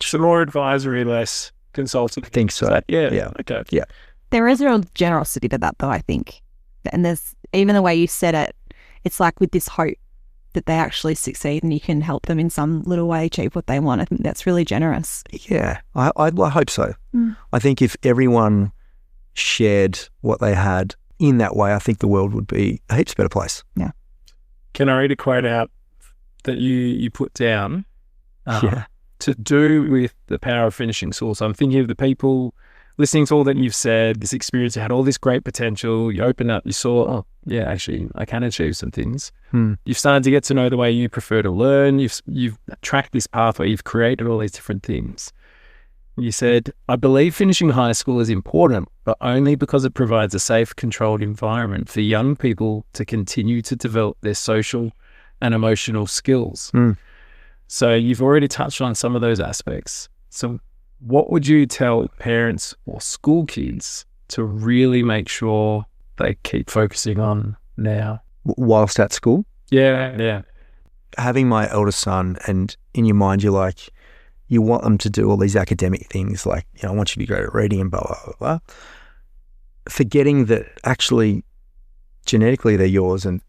So more advisory, less consulting. I think so. Yeah. Okay. Yeah. There is a real generosity to that, though, I think. And there's, even the way you said it, it's like with this hope that they actually succeed and you can help them in some little way achieve what they want. I think that's really generous. Yeah, I hope so. I think if everyone shared what they had in that way, I think the world would be a heaps better place. Yeah. Can I read a quote out that you put down to do with the power of finishing school? So I'm thinking of the people listening to all that you've said, this experience, you had all this great potential, you opened up, you saw, actually, I can achieve some things. You've started to get to know the way you prefer to learn, you've tracked this pathway, you've created all these different things. You said, I believe finishing high school is important, but only because it provides a safe, controlled environment for young people to continue to develop their social and emotional skills. So you've already touched on some of those aspects. So what would you tell parents or school kids to really make sure they keep focusing on now? Whilst at school? Yeah. Having my eldest son, and in your mind you're like, you want them to do all these academic things like, I want you to be great at reading and blah, blah, blah, blah. Forgetting that actually genetically they're yours and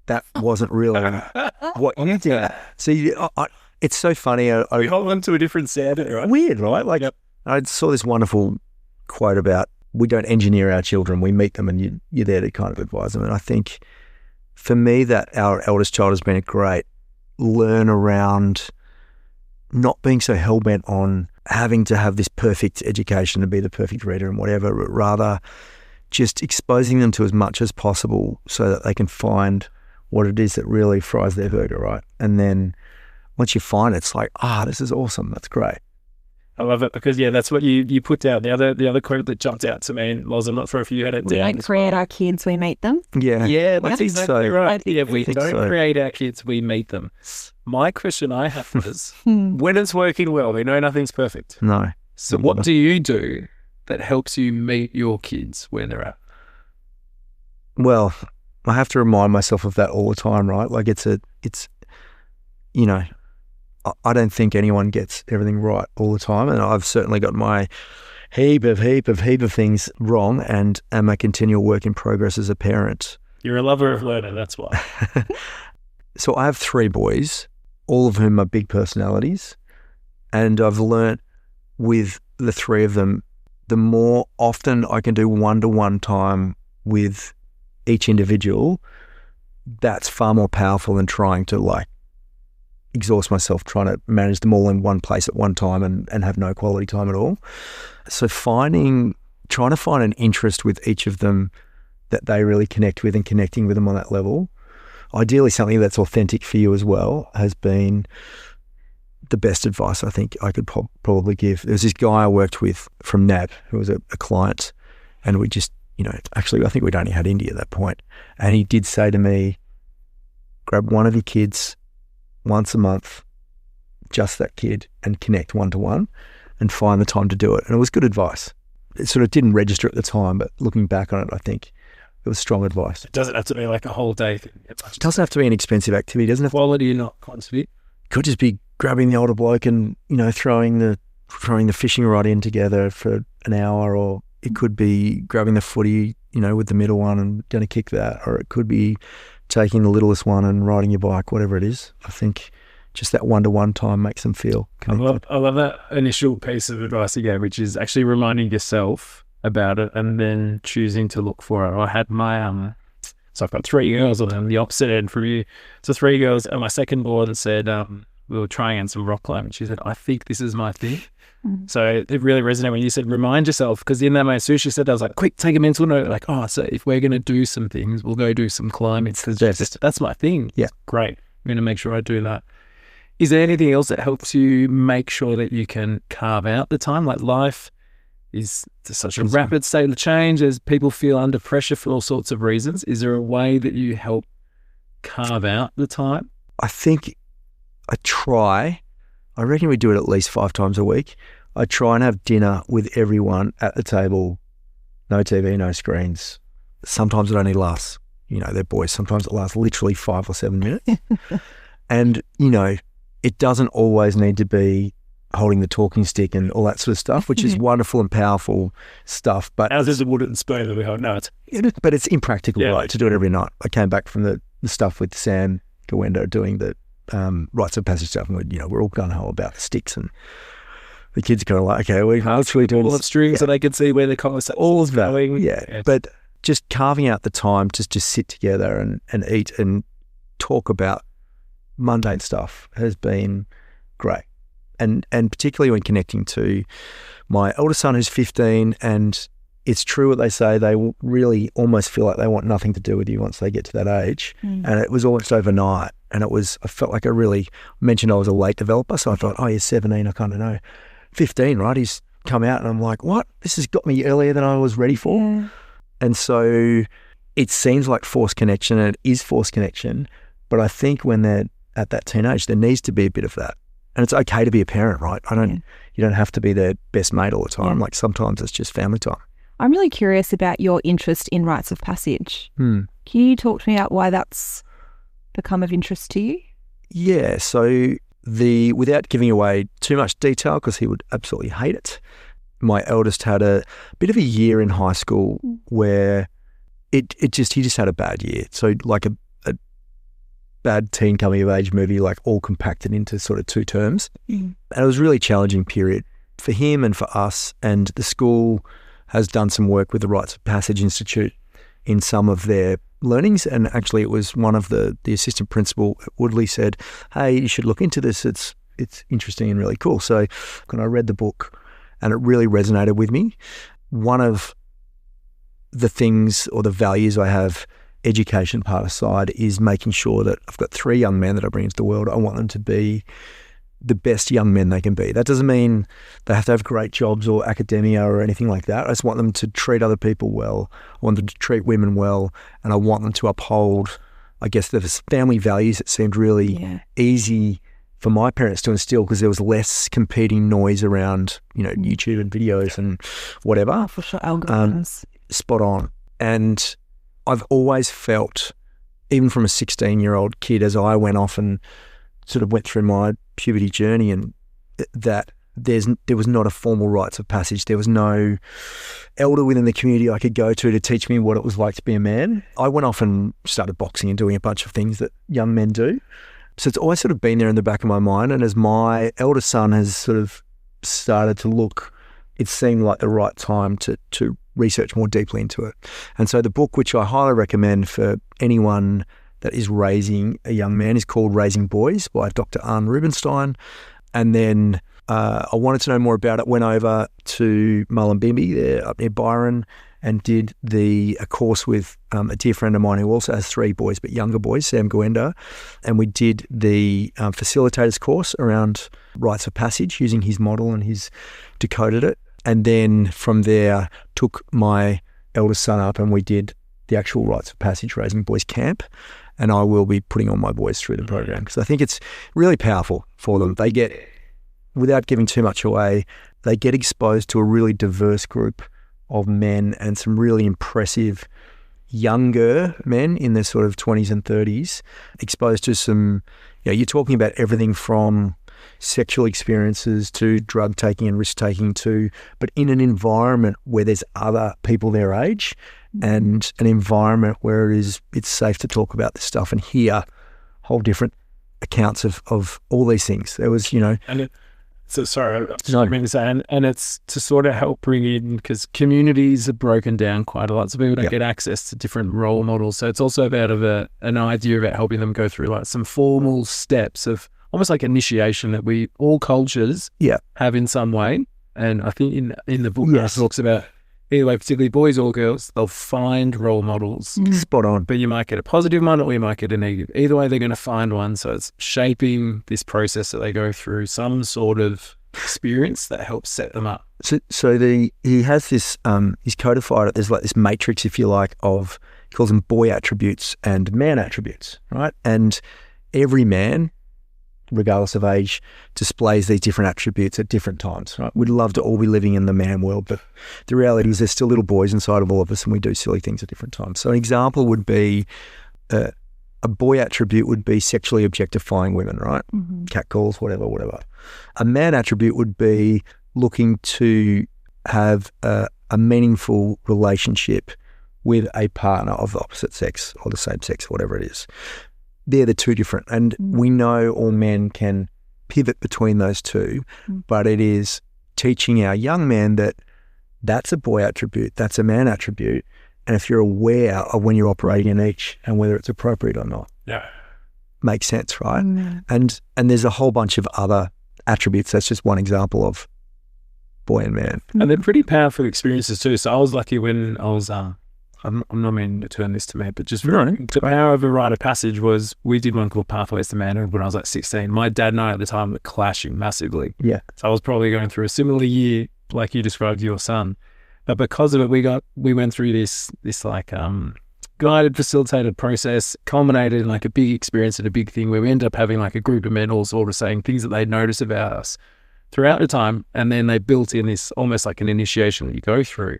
that wasn't really what you did. See, it's so funny. We hold on to a different standard, right? Weird, right? Like, I saw this wonderful quote about, we don't engineer our children, we meet them and you're there to kind of advise them. And I think for me that our eldest child has been a great learn around not being so hell-bent on having to have this perfect education to be the perfect reader and whatever, but rather just exposing them to as much as possible so that they can find what it is that really fries their burger, right? And then once you find it, it's like, this is awesome. That's great. I love it because, that's what you put down. The other quote that jumped out to me, Loz, I'm not sure if you had it down. We don't create our kids, we meet them. Yeah, that's exactly right. Yeah, we don't create our kids, we meet them. My question I have was, when it's working well, we know nothing's perfect. No. So what do you do that helps you meet your kids where they're at? Well, I have to remind myself of that all the time, right? Like I don't think anyone gets everything right all the time, and I've certainly got my heap of things wrong, and am a continual work in progress as a parent. You're a lover of learning, that's why. So I have 3 boys, all of whom are big personalities, and I've learnt with the 3 of them, the more often I can do one-to-one time with each individual, that's far more powerful than trying to exhaust myself trying to manage them all in one place at one time and have no quality time at all. So trying to find an interest with each of them that they really connect with and connecting with them on that level, ideally something that's authentic for you as well, has been the best advice I think I could probably give. There was this guy I worked with from NAB who was a client, and we just, actually I think we'd only had India at that point, and he did say to me, grab one of your kids once a month, just that kid, and connect one-to-one and find the time to do it. And it was good advice. It sort of didn't register at the time, but looking back on it, I think it was strong advice. It doesn't have to be like a whole day thing. It doesn't have to be an expensive activity. It doesn't have quality, not quantity. It could just be grabbing the older bloke and, throwing the fishing rod in together for an hour, or it could be grabbing the footy, with the middle one and going to kick that, or it could be taking the littlest one and riding your bike, whatever it is. I think just that one-to-one time makes them feel connected. I love that initial piece of advice you gave, which is actually reminding yourself about it and then choosing to look for it. I had my, so I've got 3 girls on the opposite end from you. So 3 girls, and my second born said, we were trying on some rock climbing. She said, I think this is my thing. So it really resonated when you said, remind yourself, because in that my sushi said, I was like, quick, take a mental note. So if we're going to do some things, we'll go do some climbing. That's my thing. Yeah. Great. I'm going to make sure I do that. Is there anything else that helps you make sure that you can carve out the time? Like life is such a rapid state of change as people feel under pressure for all sorts of reasons. Is there a way that you help carve out the time? I think I reckon we do it at least 5 times a week. I try and have dinner with everyone at the table, no TV, no screens. Sometimes it only lasts, they're boys, sometimes it lasts literally 5 or 7 minutes. And, it doesn't always need to be holding the talking stick and all that sort of stuff, which is wonderful and powerful stuff. But ours is a wooden spoon that we hold. No, but it's impractical, right, to do it every night. I came back from the stuff with Sam Gawenda doing the rites of passage stuff, and we're all gung ho about the sticks, and the kids are kind of like, okay, we're actually doing all of strings so they can see where the conversation all of that going. Yeah. But just carving out the time to just sit together and eat and talk about mundane stuff has been great, and particularly when connecting to my eldest son who's 15, and it's true what they say, they really almost feel like they want nothing to do with you once they get to that age. And it was almost overnight. And I felt like I mentioned I was a late developer. So I thought, oh, he's 17, I kind of know. 15, right? He's come out and I'm like, what? This has got me earlier than I was ready for. Yeah. And so it seems like forced connection, and it is forced connection. But I think when they're at that teenage, there needs to be a bit of that. And it's okay to be a parent, right? You don't have to be their best mate all the time. Yeah. Like sometimes it's just family time. I'm really curious about your interest in rites of passage. Can you talk to me about why that's become of interest to you? Yeah, so without giving away too much detail, because he would absolutely hate it, my eldest had a bit of a year in high school where he just had a bad year. So like a bad teen coming of age movie, like all compacted into sort of 2 terms. And it was a really challenging period for him and for us, and the school has done some work with the Rites of Passage Institute in some of their learnings. And actually it was one of the assistant principal at Woodley said, hey, you should look into this. It's interesting and really cool. So when I read the book, and it really resonated with me, one of the things or the values I have, education part aside, is making sure that I've got 3 young men that I bring into the world. I want them to be the best young men they can be. That doesn't mean they have to have great jobs or academia or anything like that. I just want them to treat other people well. I want them to treat women well, and I want them to uphold, I guess, the family values that seemed really easy for my parents to instill, because there was less competing noise around, YouTube and videos and whatever. Oh, for sure, algorithms. Spot on. And I've always felt, even from a 16-year-old kid, as I went off and sort of went through my puberty journey, and that there was not a formal rites of passage. There was no elder within the community I could go to teach me what it was like to be a man. I went off and started boxing and doing a bunch of things that young men do. So it's always sort of been there in the back of my mind. And as my elder son has sort of started to look, it seemed like the right time to research more deeply into it. And so the book, which I highly recommend for anyone that is raising a young man, is called Raising Boys by Dr. Arne Rubinstein. And then I wanted to know more about it, went over to Mullumbimby there up near Byron and did a course with a dear friend of mine who also has 3 boys, but younger boys, Sam Gwenda. And we did the facilitators course around rites of passage using his model, and he's decoded it. And then from there took my eldest son up and we did the actual rites of passage Raising Boys camp. And I will be putting all my boys through the program because I think it's really powerful for them. They get, without giving too much away, they get exposed to a really diverse group of men and some really impressive younger men in their sort of 20s and 30s, exposed to some, you're talking about everything from sexual experiences to drug taking and risk taking but in an environment where there's other people their age and an environment where it's safe to talk about this stuff and hear whole different accounts of all these things. There was, And it's to sort of help bring in, because communities are broken down quite a lot, so people don't get access to different role models. So it's also about an idea about helping them go through like some formal steps of almost like initiation that we all cultures have in some way. And I think in the book it talks about either way, particularly boys or girls, they'll find role models. Spot on. But you might get a positive one or you might get a negative. Either way, they're going to find one. So it's shaping this process that they go through, some sort of experience that helps set them up. So he has this, he's codified it. There's like this matrix, if you like, of, he calls them boy attributes and man attributes, right? And every man, regardless of age, displays these different attributes at different times, right? We'd love to all be living in the man world, but the reality is there's still little boys inside of all of us and we do silly things at different times. So an example would be a boy attribute would be sexually objectifying women, right? Mm-hmm. Catcalls, whatever. A man attribute would be looking to have a meaningful relationship with a partner of the opposite sex or the same sex, whatever it is. They're the two different, and we know all men can pivot between those two, but it is teaching our young men that that's a boy attribute, that's a man attribute, and if you're aware of when you're operating in each and whether it's appropriate or not, makes sense, right? And there's a whole bunch of other attributes. That's just one example of boy and man. And they're pretty powerful experiences too. So I was lucky when I was I'm not meaning to turn this to me, but just the power of a rite of passage was, we did one called Pathways to Manhood when I was like 16. My dad and I at the time were clashing massively. Yeah. So I was probably going through a similar year like you described your son. But because of it, we went through this like guided, facilitated process, culminated in like a big experience and a big thing where we ended up having like a group of men all sort of saying things that they'd noticed about us throughout the time. And then they built in this almost like an initiation that you go through.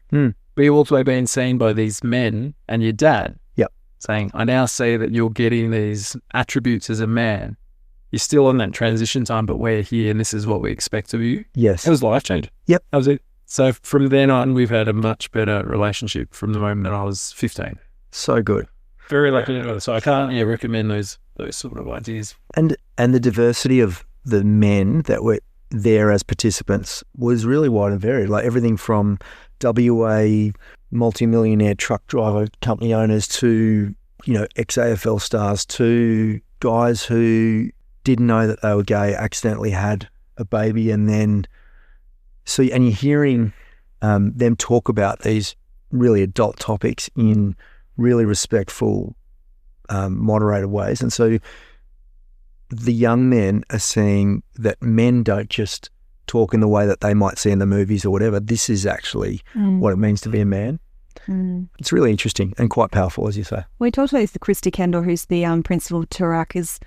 But you're also being seen by these men and your dad saying, I now see that you're getting these attributes as a man. You're still on that transition time, but we're here and this is what we expect of you. Yes. It was life-changing. Yep. That was it. So from then on, we've had a much better relationship from the moment that I was 15. So good. Very lucky. So I can't recommend those sort of ideas. And the diversity of the men that were there as participants was really wide and varied. Like everything from WA multi-millionaire truck driver company owners to, ex-AFL stars to guys who didn't know that they were gay, accidentally had a baby, and you're hearing them talk about these really adult topics in really respectful, moderated ways. And so the young men are seeing that men don't just talk in the way that they might see in the movies or whatever. This is actually what it means to be a man. It's really interesting and quite powerful, as you say. We talked about this with Christy Kendall, who's the principal of Turak, is,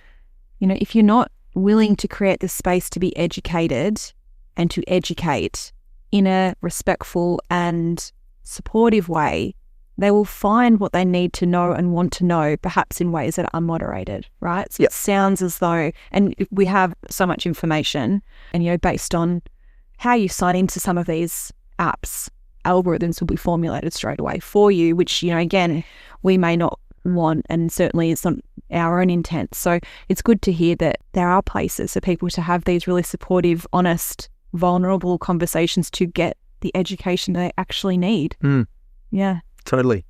if you're not willing to create the space to be educated and to educate in a respectful and supportive way, they will find what they need to know and want to know, perhaps in ways that are unmoderated, right? So it sounds as though, and we have so much information and, based on how you sign into some of these apps, algorithms will be formulated straight away for you, which, again, we may not want, and certainly it's not our own intent. So it's good to hear that there are places for people to have these really supportive, honest, vulnerable conversations to get the education they actually need. Yeah. Totally.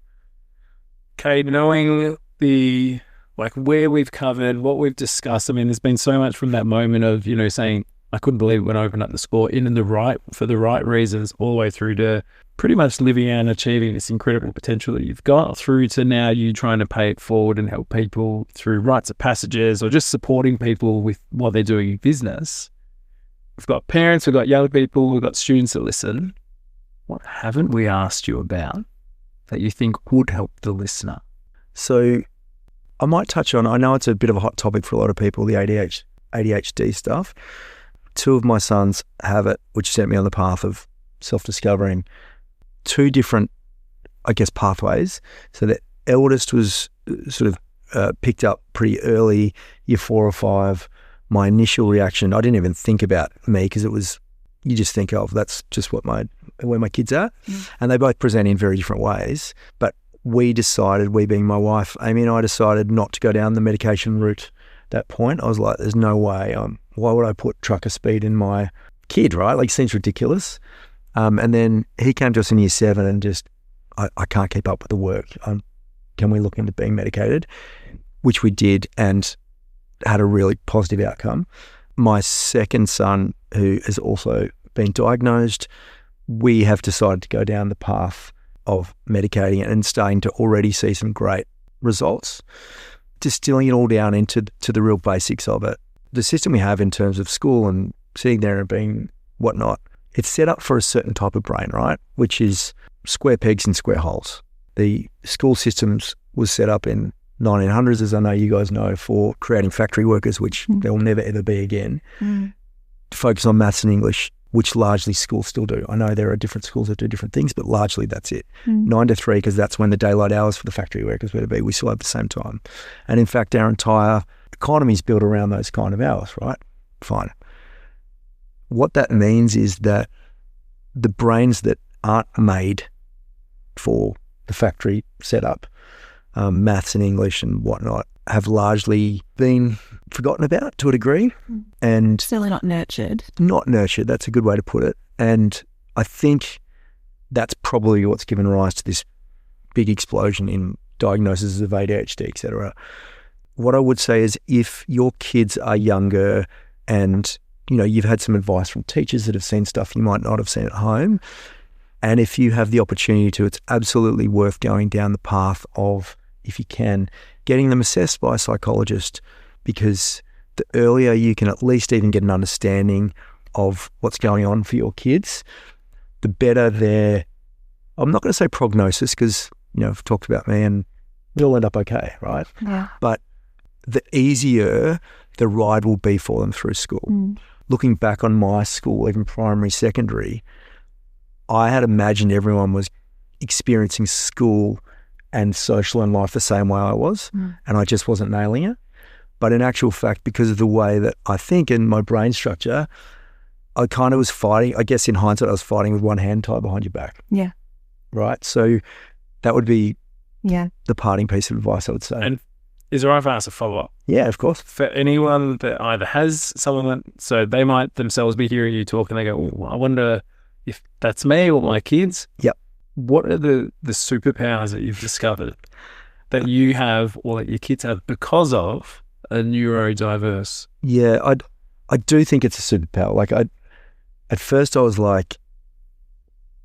Cade, knowing where we've covered, what we've discussed, I mean, there's been so much from that moment of, saying, I couldn't believe it when I opened up the school for the right reasons, all the way through to pretty much living and achieving this incredible potential that you've got, through to now you trying to pay it forward and help people through rites of passages or just supporting people with what they're doing in business. We've got parents, we've got young people, we've got students that listen. What haven't we asked you about that you think would help the listener? So I might touch on, I know it's a bit of a hot topic for a lot of people, the ADHD stuff. 2 of my sons have it, which sent me on the path of self-discovering 2 different, pathways. So the eldest was sort of picked up pretty early, year 4 or 5. My initial reaction, I didn't even think about me, because it was, you just think of, that's just where my kids are. And they both present in very different ways. But we being my wife, Amy and I, decided not to go down the medication route at that point. I was like, there's no way. Why would I put trucker speed in my kid, right? Like, seems ridiculous. And then he came to us in year 7 and just, I can't keep up with the work. Can we look into being medicated? Which we did, and had a really positive outcome. My second son, who has also been diagnosed, we have decided to go down the path of medicating it and starting to already see some great results. Distilling it all down into the real basics of it. The system we have in terms of school and sitting there and being whatnot, it's set up for a certain type of brain, right? Which is square pegs in square holes. The school systems was set up in 1900s, as I know you guys know, for creating factory workers, which there will never ever be again, to focus on maths and English, which largely schools still do. I know there are different schools that do different things, but largely that's it. 9 to 3, because that's when the daylight hours for the factory workers were to be. We still have the same time. And in fact, our entire economy is built around those kind of hours, right? Fine. What that means is that the brains that aren't made for the factory setup, maths and English and whatnot, have largely been forgotten about to a degree. And certainly not nurtured. Not nurtured, that's a good way to put it. And I think that's probably what's given rise to this big explosion in diagnoses of ADHD, etc. What I would say is, if your kids are younger and you've had some advice from teachers that have seen stuff you might not have seen at home, and if you have the opportunity to, it's absolutely worth going down the path of, if you can, getting them assessed by a psychologist, because the earlier you can at least even get an understanding of what's going on for your kids, the better their, I'm not going to say prognosis, because, I've talked about me and we'll end up okay, right? Yeah. But the easier the ride will be for them through school. Looking back on my school, even primary, secondary, I had imagined everyone was experiencing school and social and life the same way I was, and I just wasn't nailing it. But in actual fact, because of the way that I think and my brain structure, I kind of was fighting, I guess in hindsight, I was fighting with one hand tied behind your back. Yeah. Right? So that would be the parting piece of advice, I would say. And is it right if I ask a follow-up? Yeah, of course. For anyone that either has someone that, so they might themselves be hearing you talk and they go, I wonder if that's me or my kids. Yep. What are the superpowers that you've discovered that you have or that your kids have because of a neurodiverse? Yeah, I do think it's a superpower. Like, at first I was like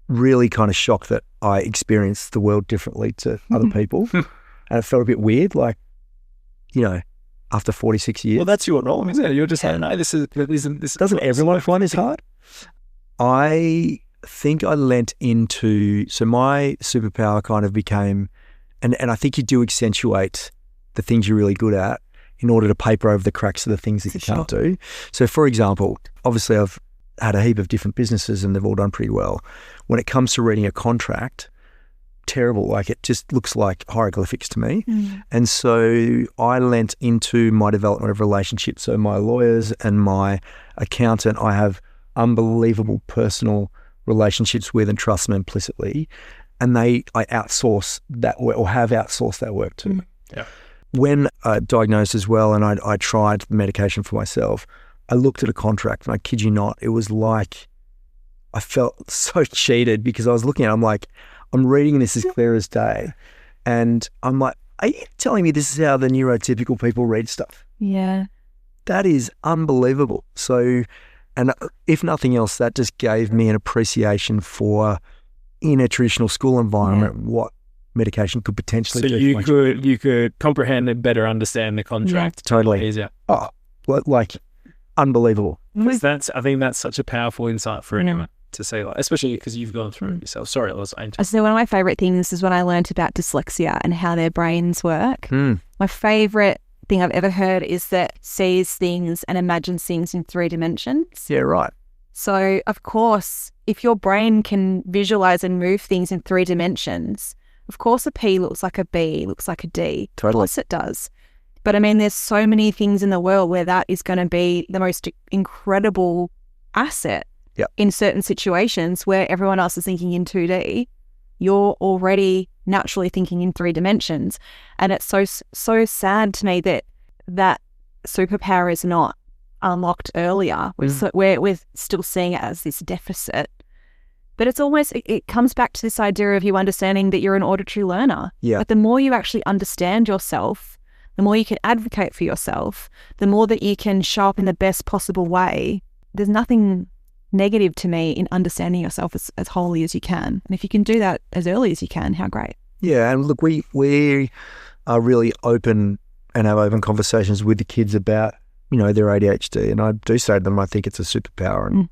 really kind of shocked that I experienced the world differently to other people. And it felt a bit weird, like, after 46 years. Well, that's your role, isn't it? You're just saying, no, this doesn't everyone find this hard? I think I lent into, so my superpower kind of became, and I think you do accentuate the things you're really good at in order to paper over the cracks of the things that you can't do. So for example, obviously I've had a heap of different businesses and they've all done pretty well. When it comes to reading a contract, terrible, like it just looks like hieroglyphics to me. And so I lent into my development of relationships. So my lawyers and my accountant, I have unbelievable personal relationships with and trust them implicitly. And I outsource that work, or have outsourced that work to. Yeah. When diagnosed as well, and I tried the medication for myself, I looked at a contract, and I kid you not, it was like I felt so cheated, because I was looking at it, I'm like, I'm reading this as clear as day, and I'm like, are you telling me this is how the neurotypical people read stuff? Yeah. That is unbelievable. So, and if nothing else, that just gave me an appreciation for, in a traditional school environment, what medication could potentially do. So you could comprehend and better understand the contract. Totally. Easier. Oh, like unbelievable. I think that's such a powerful insight for anyone to say, like, especially because you've gone through it yourself. Sorry, Liz. So one of my favourite things is when I learned about dyslexia and how their brains work. My favourite thing I've ever heard is that sees things and imagines things in 3 dimensions. Yeah, right. So, of course, if your brain can visualise and move things in 3 dimensions, of course a P looks like a B, looks like a D. Totally. Of course it does. But I mean, there's so many things in the world where that is going to be the most incredible asset. In certain situations where everyone else is thinking in 2D, you're already naturally thinking in 3 dimensions. And it's so sad to me that superpower is not unlocked earlier. We're still seeing it as this deficit. But it's almost, it comes back to this idea of you understanding that you're an auditory learner. Yeah. But the more you actually understand yourself, the more you can advocate for yourself, the more that you can show up in the best possible way. There's nothing negative to me in understanding yourself as wholly as you can. And if you can do that as early as you can, how great. Yeah, and look, we are really open and have open conversations with the kids about, their ADHD. And I do say to them, I think it's a superpower, and,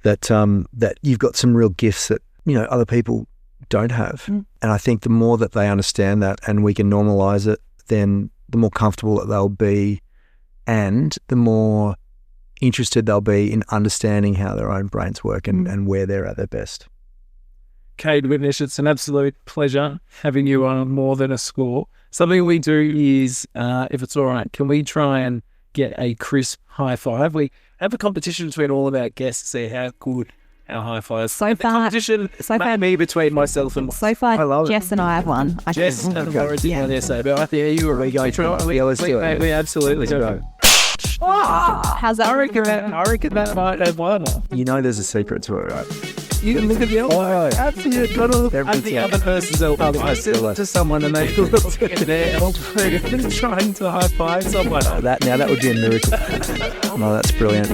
that you've got some real gifts that, other people don't have. And I think the more that they understand that and we can normalize it, then the more comfortable that they'll be, and the more interested they'll be in understanding how their own brains work and where they're at their best. Cade Witnish, it's an absolute pleasure having you on More Than a Score. Something we do is, if it's all right, can we try and get a crisp high five? We have a competition between all of our guests to see how good our high five is. So far, me between myself and so far, I love Jess and I have won. Jess and Laura did one yesterday, but I think you were we go. Let's do it. We absolutely do. How's that? I reckon that might have won. There's a secret to it, right? You can look at the other. Absolutely, got to look at the other person's elbow. I said to someone and they look at their elbow trying to high five someone. That would be a miracle. No, that's brilliant.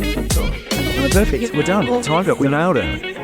Perfect. We're done. Timed it. We nailed it.